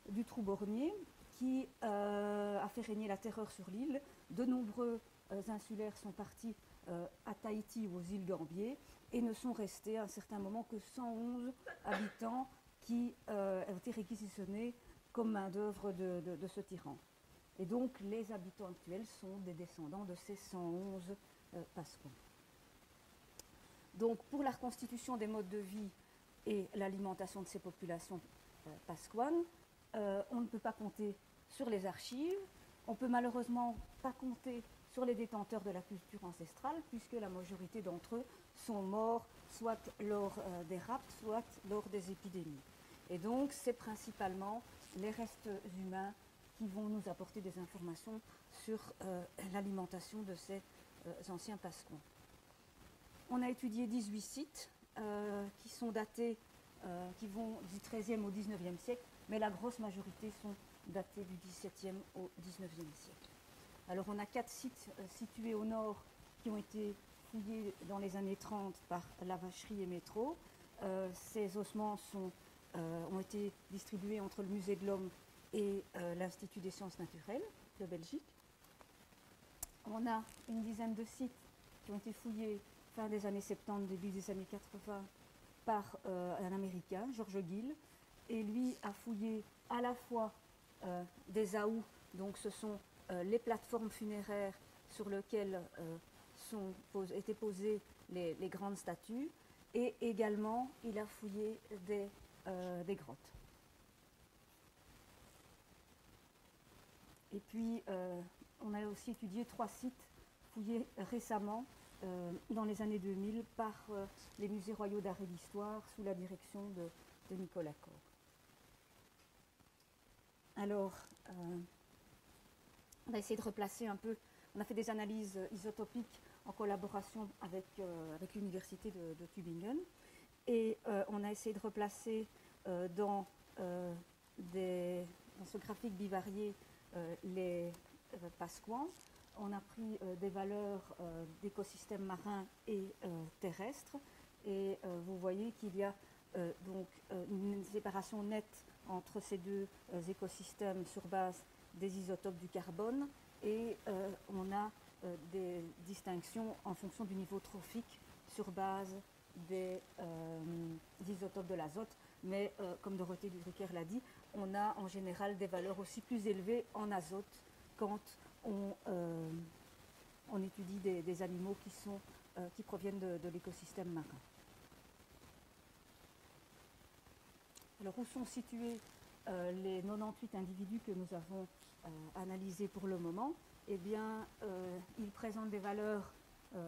du Troubornier, qui a fait régner la terreur sur l'île. De nombreux insulaires sont partis à Tahiti ou aux îles Gambier, et ne sont restés à un certain moment que 111 habitants qui ont été réquisitionnés comme main-d'œuvre de ce tyran. Et donc les habitants actuels sont des descendants de ces 111 pasquans. Donc pour la reconstitution des modes de vie et l'alimentation de ces populations pasquanes, on ne peut pas compter sur les archives, on ne peut malheureusement pas compter sur les détenteurs de la culture ancestrale, puisque la majorité d'entre eux sont morts soit lors des rapts, soit lors des épidémies. Et donc c'est principalement les restes humains qui vont nous apporter des informations sur l'alimentation de ces anciens pasquans. On a étudié 18 sites qui sont datés, qui vont du XIIIe au XIXe siècle, mais la grosse majorité sont datés du XVIIe au XIXe siècle. Alors on a 4 sites situés au nord qui ont été fouillés dans les années 30 par la Vacherie et Métro. Ces ossements sont ont été distribués entre le Musée de l'Homme et l'Institut des sciences naturelles de Belgique. On a une dizaine de sites qui ont été fouillés fin des années 70, début des années 80 par un Américain, George Gill, et lui a fouillé à la fois des aous, donc ce sont les plateformes funéraires sur lesquelles étaient posées les grandes statues, et également il a fouillé des grottes. Et puis on a aussi étudié 3 sites fouillés récemment dans les années 2000 par les musées royaux d'art et d'histoire sous la direction de Nicolas Corr. Alors, on a essayé de replacer un peu, on a fait des analyses isotopiques en collaboration avec l'université de Tübingen, et on a essayé de replacer dans ce graphique bivarié les passequans. On a pris des valeurs d'écosystèmes marins et terrestres, et vous voyez qu'il y a donc une séparation nette entre ces deux écosystèmes sur base des isotopes du carbone, et on a des distinctions en fonction du niveau trophique sur base des isotopes de l'azote. Mais comme Dorothée Drucker l'a dit, on a en général des valeurs aussi plus élevées en azote quand on étudie des animaux qui proviennent de l'écosystème marin. Alors, où sont situés les 98 individus que nous avons analysés pour le moment? Eh bien, ils présentent des valeurs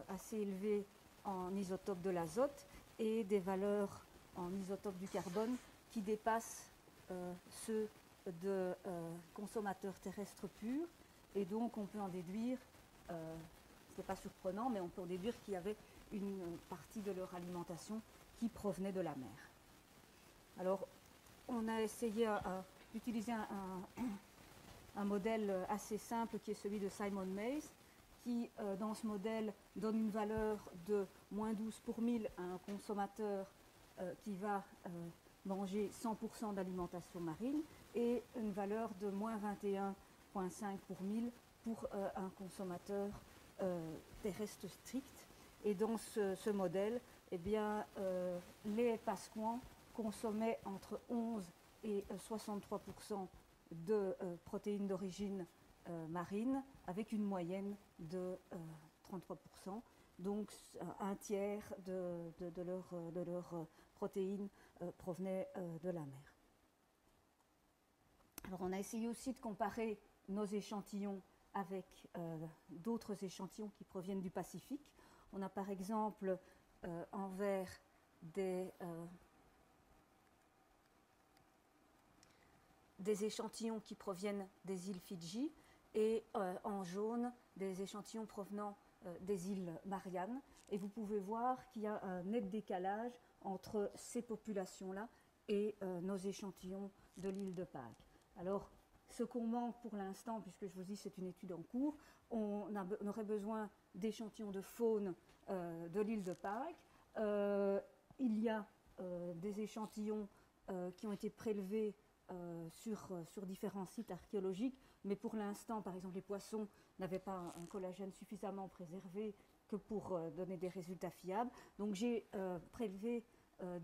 assez élevées en isotopes de l'azote et des valeurs en isotopes du carbone qui dépassent ceux de consommateurs terrestres purs. Et donc, on peut en déduire, ce n'est pas surprenant, mais on peut en déduire qu'il y avait une partie de leur alimentation qui provenait de la mer. Alors, on a essayé d'utiliser un modèle assez simple qui est celui de Simon Mays, qui, dans ce modèle, donne une valeur de moins 12 pour 1000 à un consommateur qui va manger 100% d'alimentation marine, et une valeur de moins 21,5 pour 1000 pour un consommateur terrestre strict. Et dans ce modèle, eh bien, les passequans consommaient entre 11 et 63% de protéines d'origine marine, avec une moyenne de 33%. Donc un tiers de leurs protéines provenaient de la mer. Alors on a essayé aussi de comparer nos échantillons avec d'autres échantillons qui proviennent du Pacifique. On a par exemple en vert des échantillons qui proviennent des îles Fidji, et en jaune des échantillons provenant des îles Mariannes. Et vous pouvez voir qu'il y a un net décalage entre ces populations-là et nos échantillons de l'île de Pâques. Alors, ce qu'on manque pour l'instant, puisque je vous dis c'est une étude en cours, on aurait besoin d'échantillons de faune de l'île de Pâques. Il y a des échantillons qui ont été prélevés sur différents sites archéologiques, mais pour l'instant, par exemple, les poissons n'avaient pas un collagène suffisamment préservé que pour donner des résultats fiables. Donc j'ai prélevé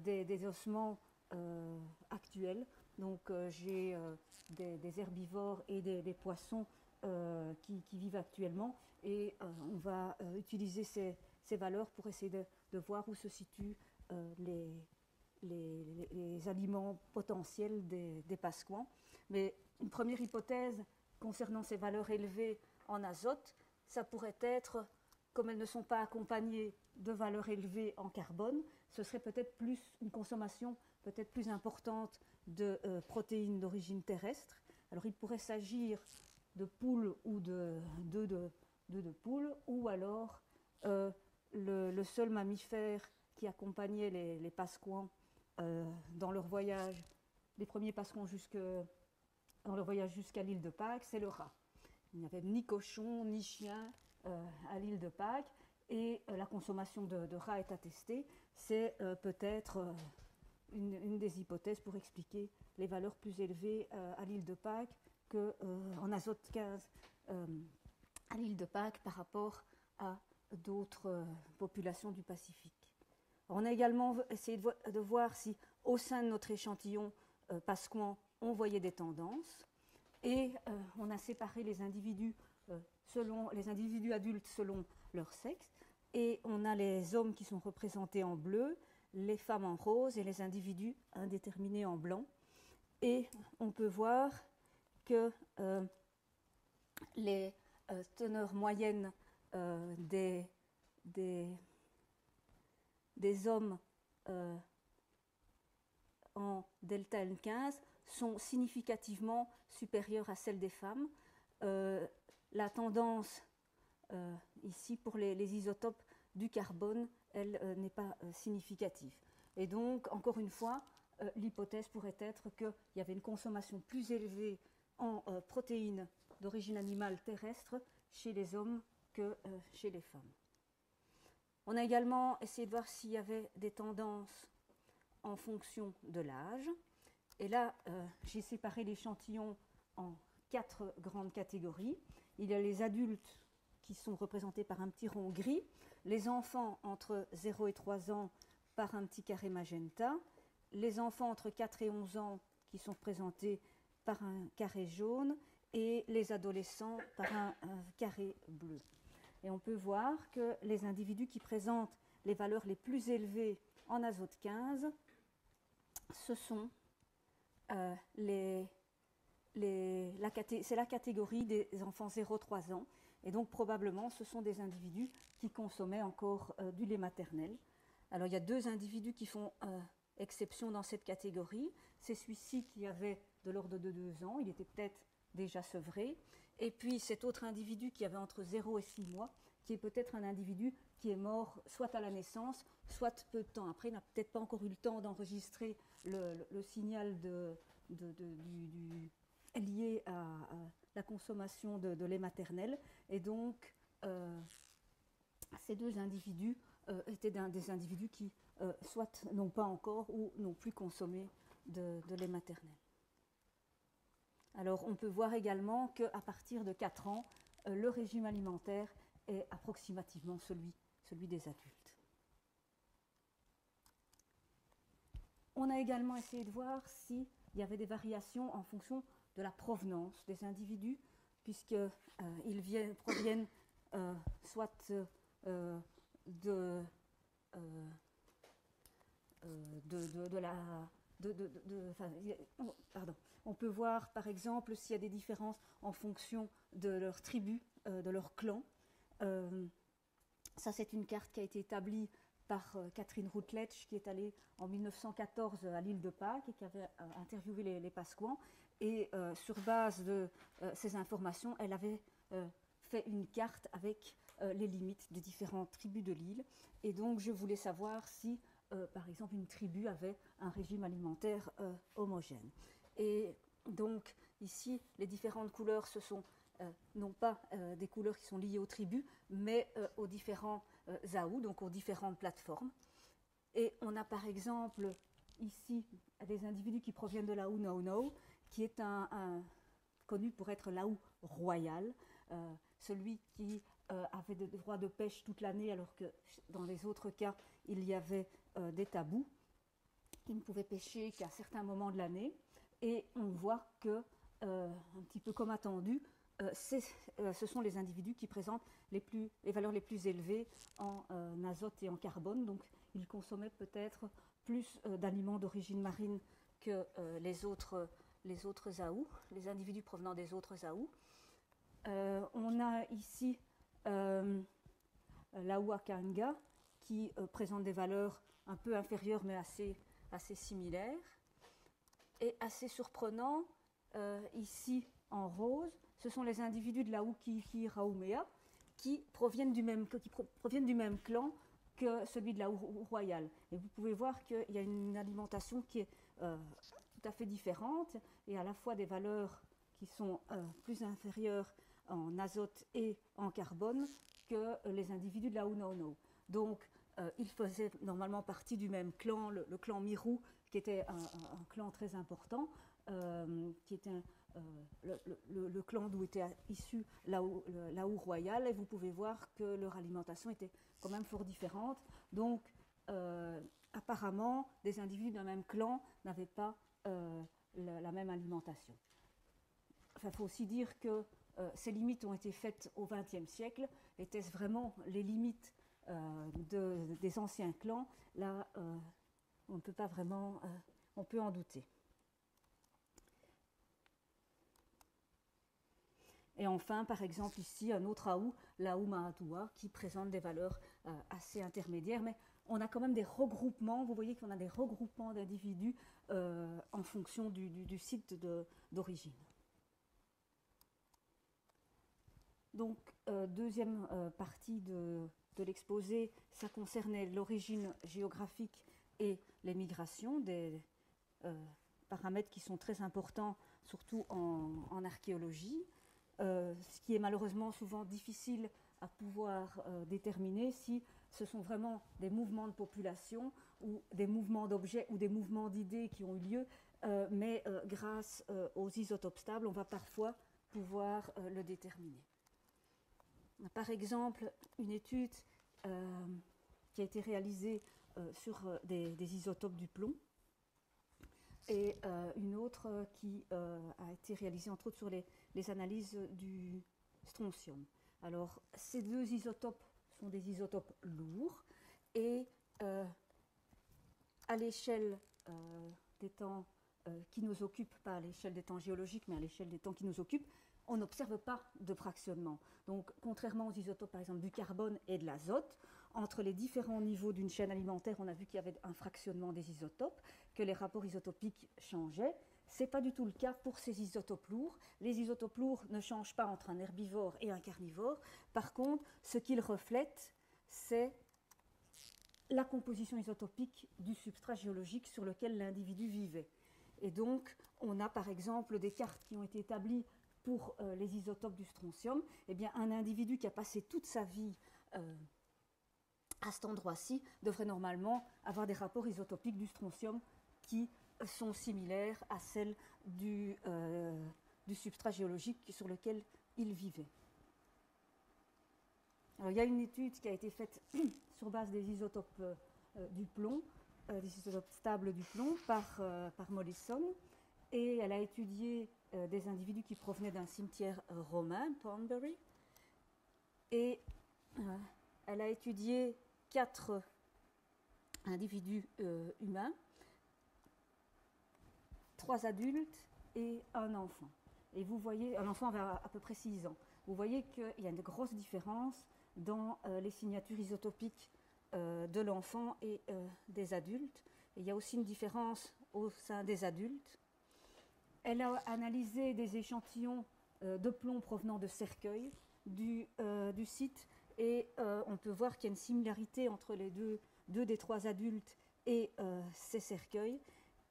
des ossements actuels. Donc j'ai des herbivores et des poissons qui vivent actuellement, et on va utiliser ces valeurs pour essayer de voir où se situent les aliments potentiels des passequans. Mais une première hypothèse concernant ces valeurs élevées en azote, ça pourrait être, comme elles ne sont pas accompagnées de valeurs élevées en carbone, ce serait peut-être plus une consommation peut-être plus importante de protéines d'origine terrestre. Alors il pourrait s'agir de poules ou d'œufs de poules, ou alors le seul mammifère qui accompagnait les passequans dans leur voyage, les premiers passeront dans leur voyage jusqu'à l'île de Pâques, c'est le rat. Il n'y avait ni cochon ni chien à l'île de Pâques, et la consommation de rats est attestée. C'est peut-être une des hypothèses pour expliquer les valeurs plus élevées à l'île de Pâques qu'en azote 15 à l'île de Pâques par rapport à d'autres populations du Pacifique. Alors, on a également essayé de voir si au sein de notre échantillon pasquan, on voyait des tendances, et on a séparé les individus adultes selon leur sexe, et on a les hommes qui sont représentés en bleu, les femmes en rose et les individus indéterminés en blanc. Et on peut voir que les teneurs moyennes des hommes en delta N15 sont significativement supérieures à celles des femmes. La tendance ici pour les isotopes du carbone, elle n'est pas significative. Et donc, encore une fois, l'hypothèse pourrait être qu'il y avait une consommation plus élevée en protéines d'origine animale terrestre chez les hommes que chez les femmes. On a également essayé de voir s'il y avait des tendances en fonction de l'âge. Et là, j'ai séparé l'échantillon en 4 grandes catégories. Il y a les adultes qui sont représentés par un petit rond gris, les enfants entre 0 et 3 ans par un petit carré magenta, les enfants entre 4 et 11 ans qui sont représentés par un carré jaune et les adolescents par un carré bleu. Et on peut voir que les individus qui présentent les valeurs les plus élevées en azote 15, ce sont c'est la catégorie des enfants 0-3 ans. Et donc probablement ce sont des individus qui consommaient encore du lait maternel. Alors il y a 2 individus qui font exception dans cette catégorie. C'est celui-ci qui avait de l'ordre de 2 ans, il était peut-être déjà sevré. Et puis cet autre individu qui avait entre 0 et 6 mois, qui est peut-être un individu qui est mort soit à la naissance, soit peu de temps après. Il n'a peut-être pas encore eu le temps d'enregistrer le signal lié à la consommation de lait maternel. Et donc, ces 2 individus étaient des individus qui soit n'ont pas encore ou n'ont plus consommé de lait maternel. Alors, on peut voir également qu'à partir de 4 ans, le régime alimentaire est approximativement celui des adultes. On a également essayé de voir s'il y avait des variations en fonction de la provenance des individus, puisqu'ils proviennent soit on peut voir par exemple s'il y a des différences en fonction de leur tribu, de leur clan. Ça, c'est une carte qui a été établie par Catherine Routledge, qui est allée en 1914 à l'île de Pâques et qui avait interviewé les Pasquans. Et sur base de ces informations, elle avait fait une carte avec les limites des différentes tribus de l'île. Et donc, je voulais savoir si, par exemple, une tribu avait un régime alimentaire homogène. Et donc, ici, les différentes couleurs, ce sont non pas des couleurs qui sont liées aux tribus, mais aux différents zaous, donc aux différentes plateformes. Et on a par exemple ici des individus qui proviennent de Laou Nau, qui est connu pour être Laou royal, celui qui avait des droits de pêche toute l'année, alors que dans les autres cas, il y avait des tabous. Il ne pouvait pêcher qu'à certains moments de l'année. Et on voit que, un petit peu comme attendu, ce sont les individus qui présentent les valeurs les plus élevées en azote et en carbone. Donc, ils consommaient peut-être plus d'aliments d'origine marine que les autres zaous, les individus provenant des autres zaous. On a ici Laou Akanga qui présente des valeurs un peu inférieures mais assez similaires. Et assez surprenant, ici en rose, ce sont les individus de Laou Kiki-Raumea qui proviennent du même clan que celui de Laou royal. Et vous pouvez voir qu'il y a une alimentation qui est tout à fait différente et à la fois des valeurs qui sont plus inférieures en azote et en carbone que les individus de Laou Nau. Donc ils faisaient normalement partie du même clan, le clan Mirou, qui était un clan très important, qui était le clan d'où était issu Laou royal, et vous pouvez voir que leur alimentation était quand même fort différente. Donc, apparemment, des individus d'un même clan n'avaient pas la même alimentation. Enfin, il faut aussi dire que ces limites ont été faites au XXe siècle. Étaient-ce vraiment les limites des anciens clans? Là, on ne peut pas vraiment, on peut en douter. Et enfin, par exemple, ici, un autre Aou, l'Aou Mahatoua, qui présente des valeurs assez intermédiaires, mais on a quand même des regroupements. Vous voyez qu'on a des regroupements d'individus en fonction du site d'origine. Donc, deuxième partie de l'exposé, ça concernait l'origine géographique et les migrations, des paramètres qui sont très importants, surtout en archéologie. Ce qui est malheureusement souvent difficile à pouvoir déterminer si ce sont vraiment des mouvements de population ou des mouvements d'objets ou des mouvements d'idées qui ont eu lieu, mais grâce aux isotopes stables, on va parfois pouvoir le déterminer. Par exemple, une étude qui a été réalisée sur des isotopes du plomb, et une autre qui a été réalisée entre autres sur les analyses du strontium. Alors, ces deux isotopes sont des isotopes lourds et à l'échelle des temps qui nous occupent, pas à l'échelle des temps géologiques, mais à l'échelle des temps qui nous occupent, on n'observe pas de fractionnement. Donc, contrairement aux isotopes, par exemple, du carbone et de l'azote, entre les différents niveaux d'une chaîne alimentaire, on a vu qu'il y avait un fractionnement des isotopes, que les rapports isotopiques changeaient. Ce n'est pas du tout le cas pour ces isotopes lourds. Les isotopes lourds ne changent pas entre un herbivore et un carnivore. Par contre, ce qu'ils reflètent, c'est la composition isotopique du substrat géologique sur lequel l'individu vivait. Et donc, on a par exemple des cartes qui ont été établies pour les isotopes du strontium. Eh bien, un individu qui a passé toute sa vie à cet endroit-ci devrait normalement avoir des rapports isotopiques du strontium qui sont similaires à celles du substrat géologique sur lequel il vivait. Alors, il y a une étude qui a été faite sur base des isotopes du plomb, des isotopes stables du plomb par Mollison, et elle a étudié des individus qui provenaient d'un cimetière romain, Poundbury, et elle a étudié 4 individus humains, 3 adultes et un enfant. Et vous voyez, un enfant avait à peu près 6 ans. Vous voyez qu'il y a une grosse différence dans les signatures isotopiques de l'enfant et des adultes. Et il y a aussi une différence au sein des adultes. Elle a analysé des échantillons de plomb provenant de cercueils du site, et on peut voir qu'il y a une similarité entre les deux des 3 adultes et ces cercueils.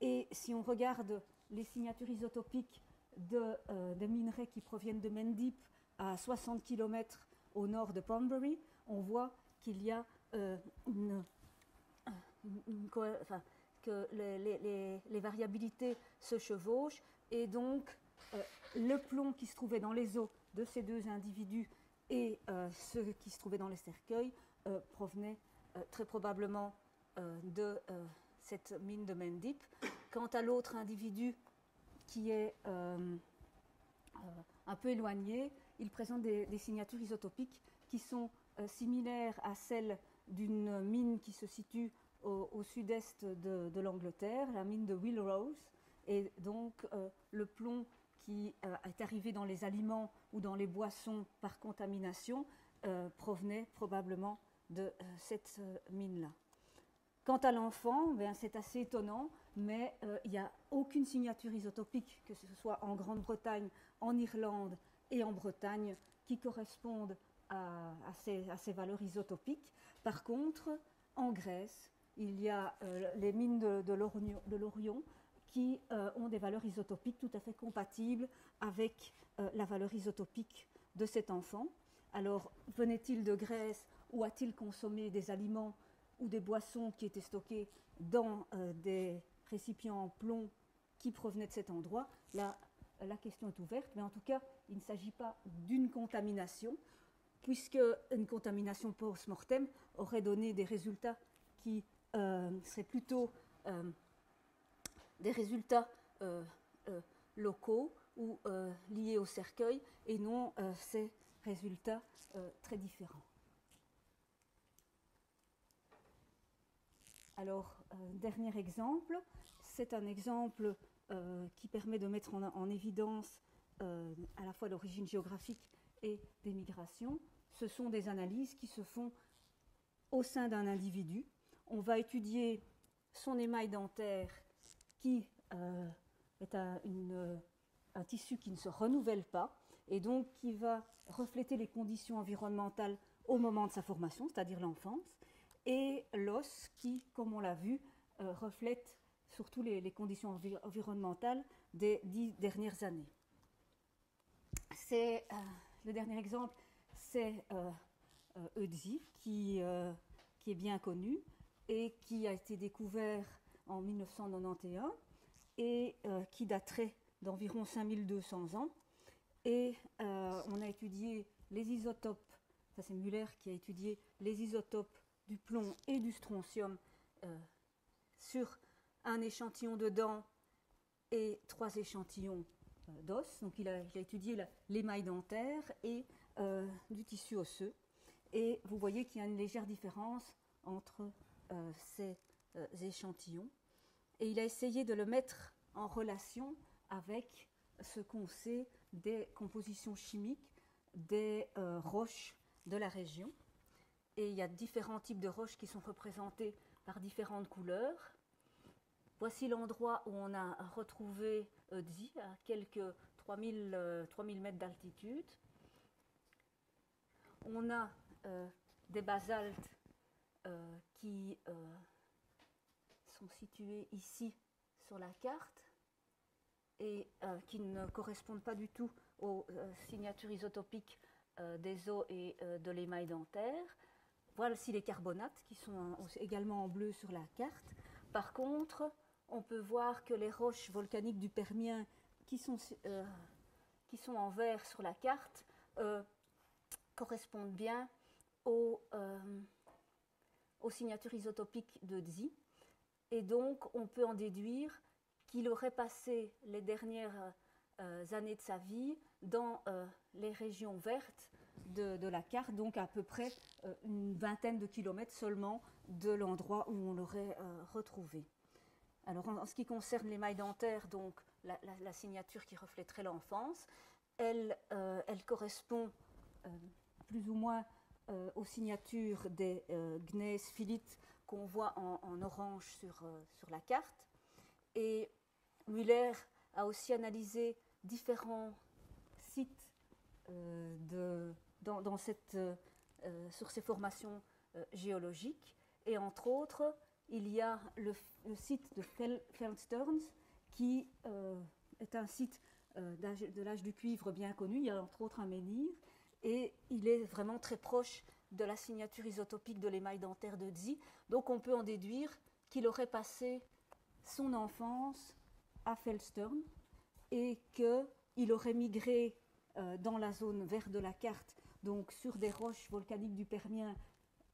Et si on regarde les signatures isotopiques de minerais qui proviennent de Mendip à 60 km au nord de Poundbury, on voit qu'il y a que les variabilités se chevauchent, et donc le plomb qui se trouvait dans les os de ces 2 individus et ceux qui se trouvaient dans les cercueils provenaient très probablement de cette mine de Mendip. Quant à l'autre individu qui est un peu éloigné, il présente des signatures isotopiques qui sont similaires à celles d'une mine qui se situe au sud-est de l'Angleterre, la mine de Willrose. Et donc le plomb qui est arrivé dans les aliments ou dans les boissons par contamination provenait probablement de cette mine-là. Quant à l'enfant, c'est assez étonnant, mais il n'y a aucune signature isotopique, que ce soit en Grande-Bretagne, en Irlande et en Bretagne, qui correspondent à ces valeurs isotopiques. Par contre, en Grèce, il y a les mines de l'Orion qui ont des valeurs isotopiques tout à fait compatibles avec la valeur isotopique de cet enfant. Alors, venait-il de Grèce ou a-t-il consommé des aliments ou des boissons qui étaient stockées dans des récipients en plomb qui provenaient de cet endroit, là, la question est ouverte, mais en tout cas, il ne s'agit pas d'une contamination, puisque une contamination post-mortem aurait donné des résultats qui seraient plutôt des résultats locaux ou liés au cercueil, et non ces résultats très différents. Alors, dernier exemple, c'est un exemple qui permet de mettre en évidence à la fois l'origine géographique et des migrations. Ce sont des analyses qui se font au sein d'un individu. On va étudier son émail dentaire qui est un tissu qui ne se renouvelle pas et donc qui va refléter les conditions environnementales au moment de sa formation, c'est-à-dire l'enfance, et l'os qui, comme on l'a vu, reflète surtout les conditions environnementales des 10 dernières années. Le dernier exemple, c'est Ötzi, qui est bien connu et qui a été découvert en 1991 et qui daterait d'environ 5200 ans. Et on a étudié les isotopes, ça c'est Müller qui a étudié les isotopes du plomb et du strontium sur un échantillon de dents et 3 échantillons d'os. Donc il a étudié l'émail dentaire et du tissu osseux. Et vous voyez qu'il y a une légère différence entre ces échantillons. Et il a essayé de le mettre en relation avec ce qu'on sait des compositions chimiques des roches de la région. Et il y a différents types de roches qui sont représentés par différentes couleurs. Voici l'endroit où on a retrouvé Ötzi, à quelques 3000 mètres d'altitude. On a des basaltes qui sont situés ici sur la carte et qui ne correspondent pas du tout aux signatures isotopiques des os et de l'émail dentaire. Voici les carbonates qui sont également en bleu sur la carte. Par contre, on peut voir que les roches volcaniques du Permien qui sont en vert sur la carte correspondent bien aux signatures isotopiques d'Ötzi. Et donc, on peut en déduire qu'il aurait passé les dernières années de sa vie dans les régions vertes de la carte, donc à peu près une vingtaine de kilomètres seulement de l'endroit où on l'aurait retrouvé. Alors en ce qui concerne l'émail dentaire, donc la signature qui reflèterait l'enfance, elle correspond plus ou moins aux signatures des gneiss philites qu'on voit en orange sur la carte. Et Müller a aussi analysé différents sites sur ces formations géologiques. Et entre autres, il y a le site de Feldstearns qui est un site de l'âge du cuivre bien connu. Il y a entre autres un menhir et il est vraiment très proche de la signature isotopique de l'émail dentaire d'Ötzi. Donc on peut en déduire qu'il aurait passé son enfance à Feldstearns et qu'il aurait migré dans la zone verte de la carte, donc sur des roches volcaniques du Permien,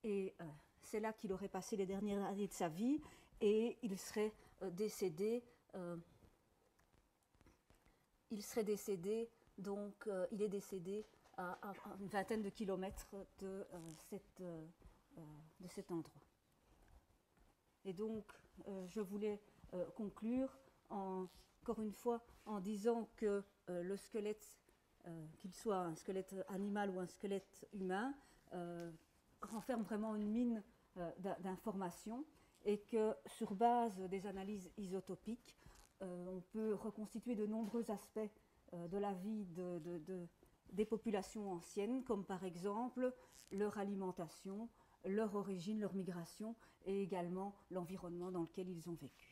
et c'est là qu'il aurait passé les dernières années de sa vie, et il serait décédé. Donc il est décédé à une vingtaine de kilomètres de cet endroit. Et donc, je voulais conclure encore une fois en disant que le squelette, qu'il soit un squelette animal ou un squelette humain, renferme vraiment une mine d'informations et que sur base des analyses isotopiques, on peut reconstituer de nombreux aspects de la vie des populations anciennes, comme par exemple leur alimentation, leur origine, leur migration et également l'environnement dans lequel ils ont vécu.